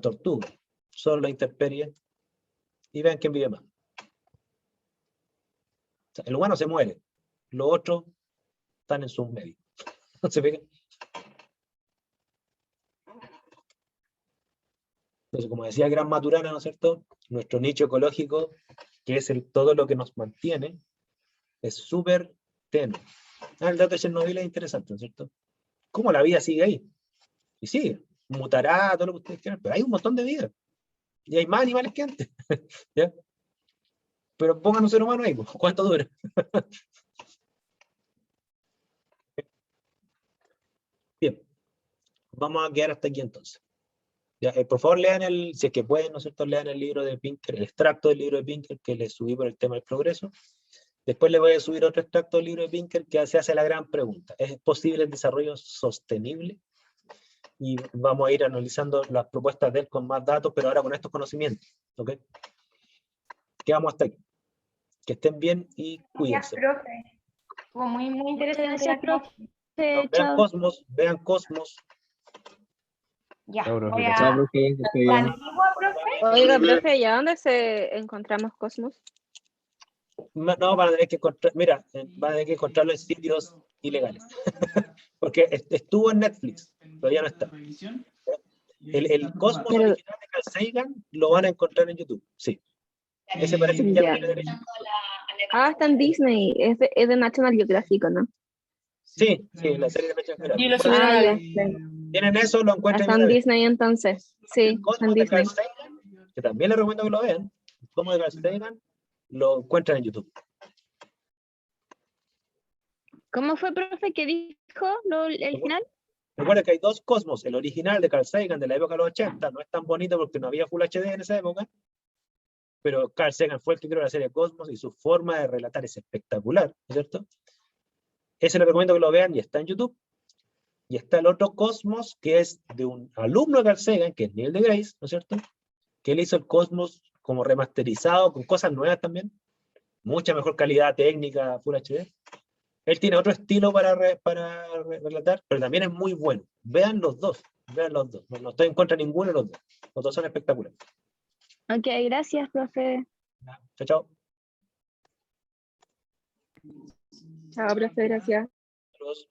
tortuga, solo a la intemperie, y vean quién vive más. O sea, el humano se muere, los otros están en sus medios. ¿Se fijan? Entonces, como decía Gran Maturana, ¿no es cierto? Nuestro nicho ecológico, que es todo lo que nos mantiene, es súper tenue. El dato de Chernobyl es interesante, ¿no es cierto? ¿Cómo la vida sigue ahí? Y sigue, mutará, todo lo que ustedes quieran, pero hay un montón de vida. Y hay más animales que antes. ¿Ya? Pero pongan un ser humano ahí, ¿cuánto dura? Bien, vamos a quedar hasta aquí entonces. Ya, por favor lean si es que pueden, ¿no es cierto? Lean el libro de Pinker, el extracto del libro de Pinker que les subí por el tema del progreso. Después les voy a subir otro extracto del libro de Pinker que se hace la gran pregunta: ¿es posible el desarrollo sostenible? Y vamos a ir analizando las propuestas de él con más datos, pero ahora con estos conocimientos. ¿Ok? Quedamos hasta aquí. Que estén bien y cuídense. Gracias, profe. Fue muy interesante. Muchas gracias, profe. Vean Chao. Cosmos, vean Cosmos. Ya, Chao, profe. voy Chao, a... profe, que esté ¿La bien. antigua, profe? Oiga, profe, ¿y a dónde encontramos Cosmos? No, van a tener que encontrar, mira, van a tener que encontrarlo en sitios ilegales. Porque estuvo en Netflix, pero ya no está. El Cosmos Pero- original de Carl Sagan lo van a encontrar en YouTube, sí. Ese parece que ya Ya. tiene derecho. Ah, está en Disney, es de National Geographic, ¿no? Sí, la serie de National Y lo Geographic. subieron Ah, a ya. Tienen eso, lo encuentran Está en en Disney entonces. Sí, el está en Cosmos de Disney. Carl Sagan, que también les recomiendo que lo vean. El Cosmos de Carl Sagan lo encuentran en YouTube. ¿Cómo fue, profe, que dijo el final? Recuerda que hay dos Cosmos, el original de Carl Sagan de la época de los 80, no es tan bonito porque no había Full HD en esa época, pero Carl Sagan fue el que creó la serie Cosmos y su forma de relatar es espectacular, ¿no es cierto? Ese les recomiendo que lo vean y está en YouTube. Y está el otro Cosmos que es de un alumno de Carl Sagan, que es Neil deGrasse, ¿no es cierto? Que él hizo el Cosmos como remasterizado, con cosas nuevas también, mucha mejor calidad técnica, Full HD. Él tiene otro estilo para relatar, pero también es muy bueno. Vean los dos. No estoy en contra de ninguno de los dos. Los dos son espectaculares. Ok, gracias, profe. Chao, chao. Chao, profe, gracias. Saludos.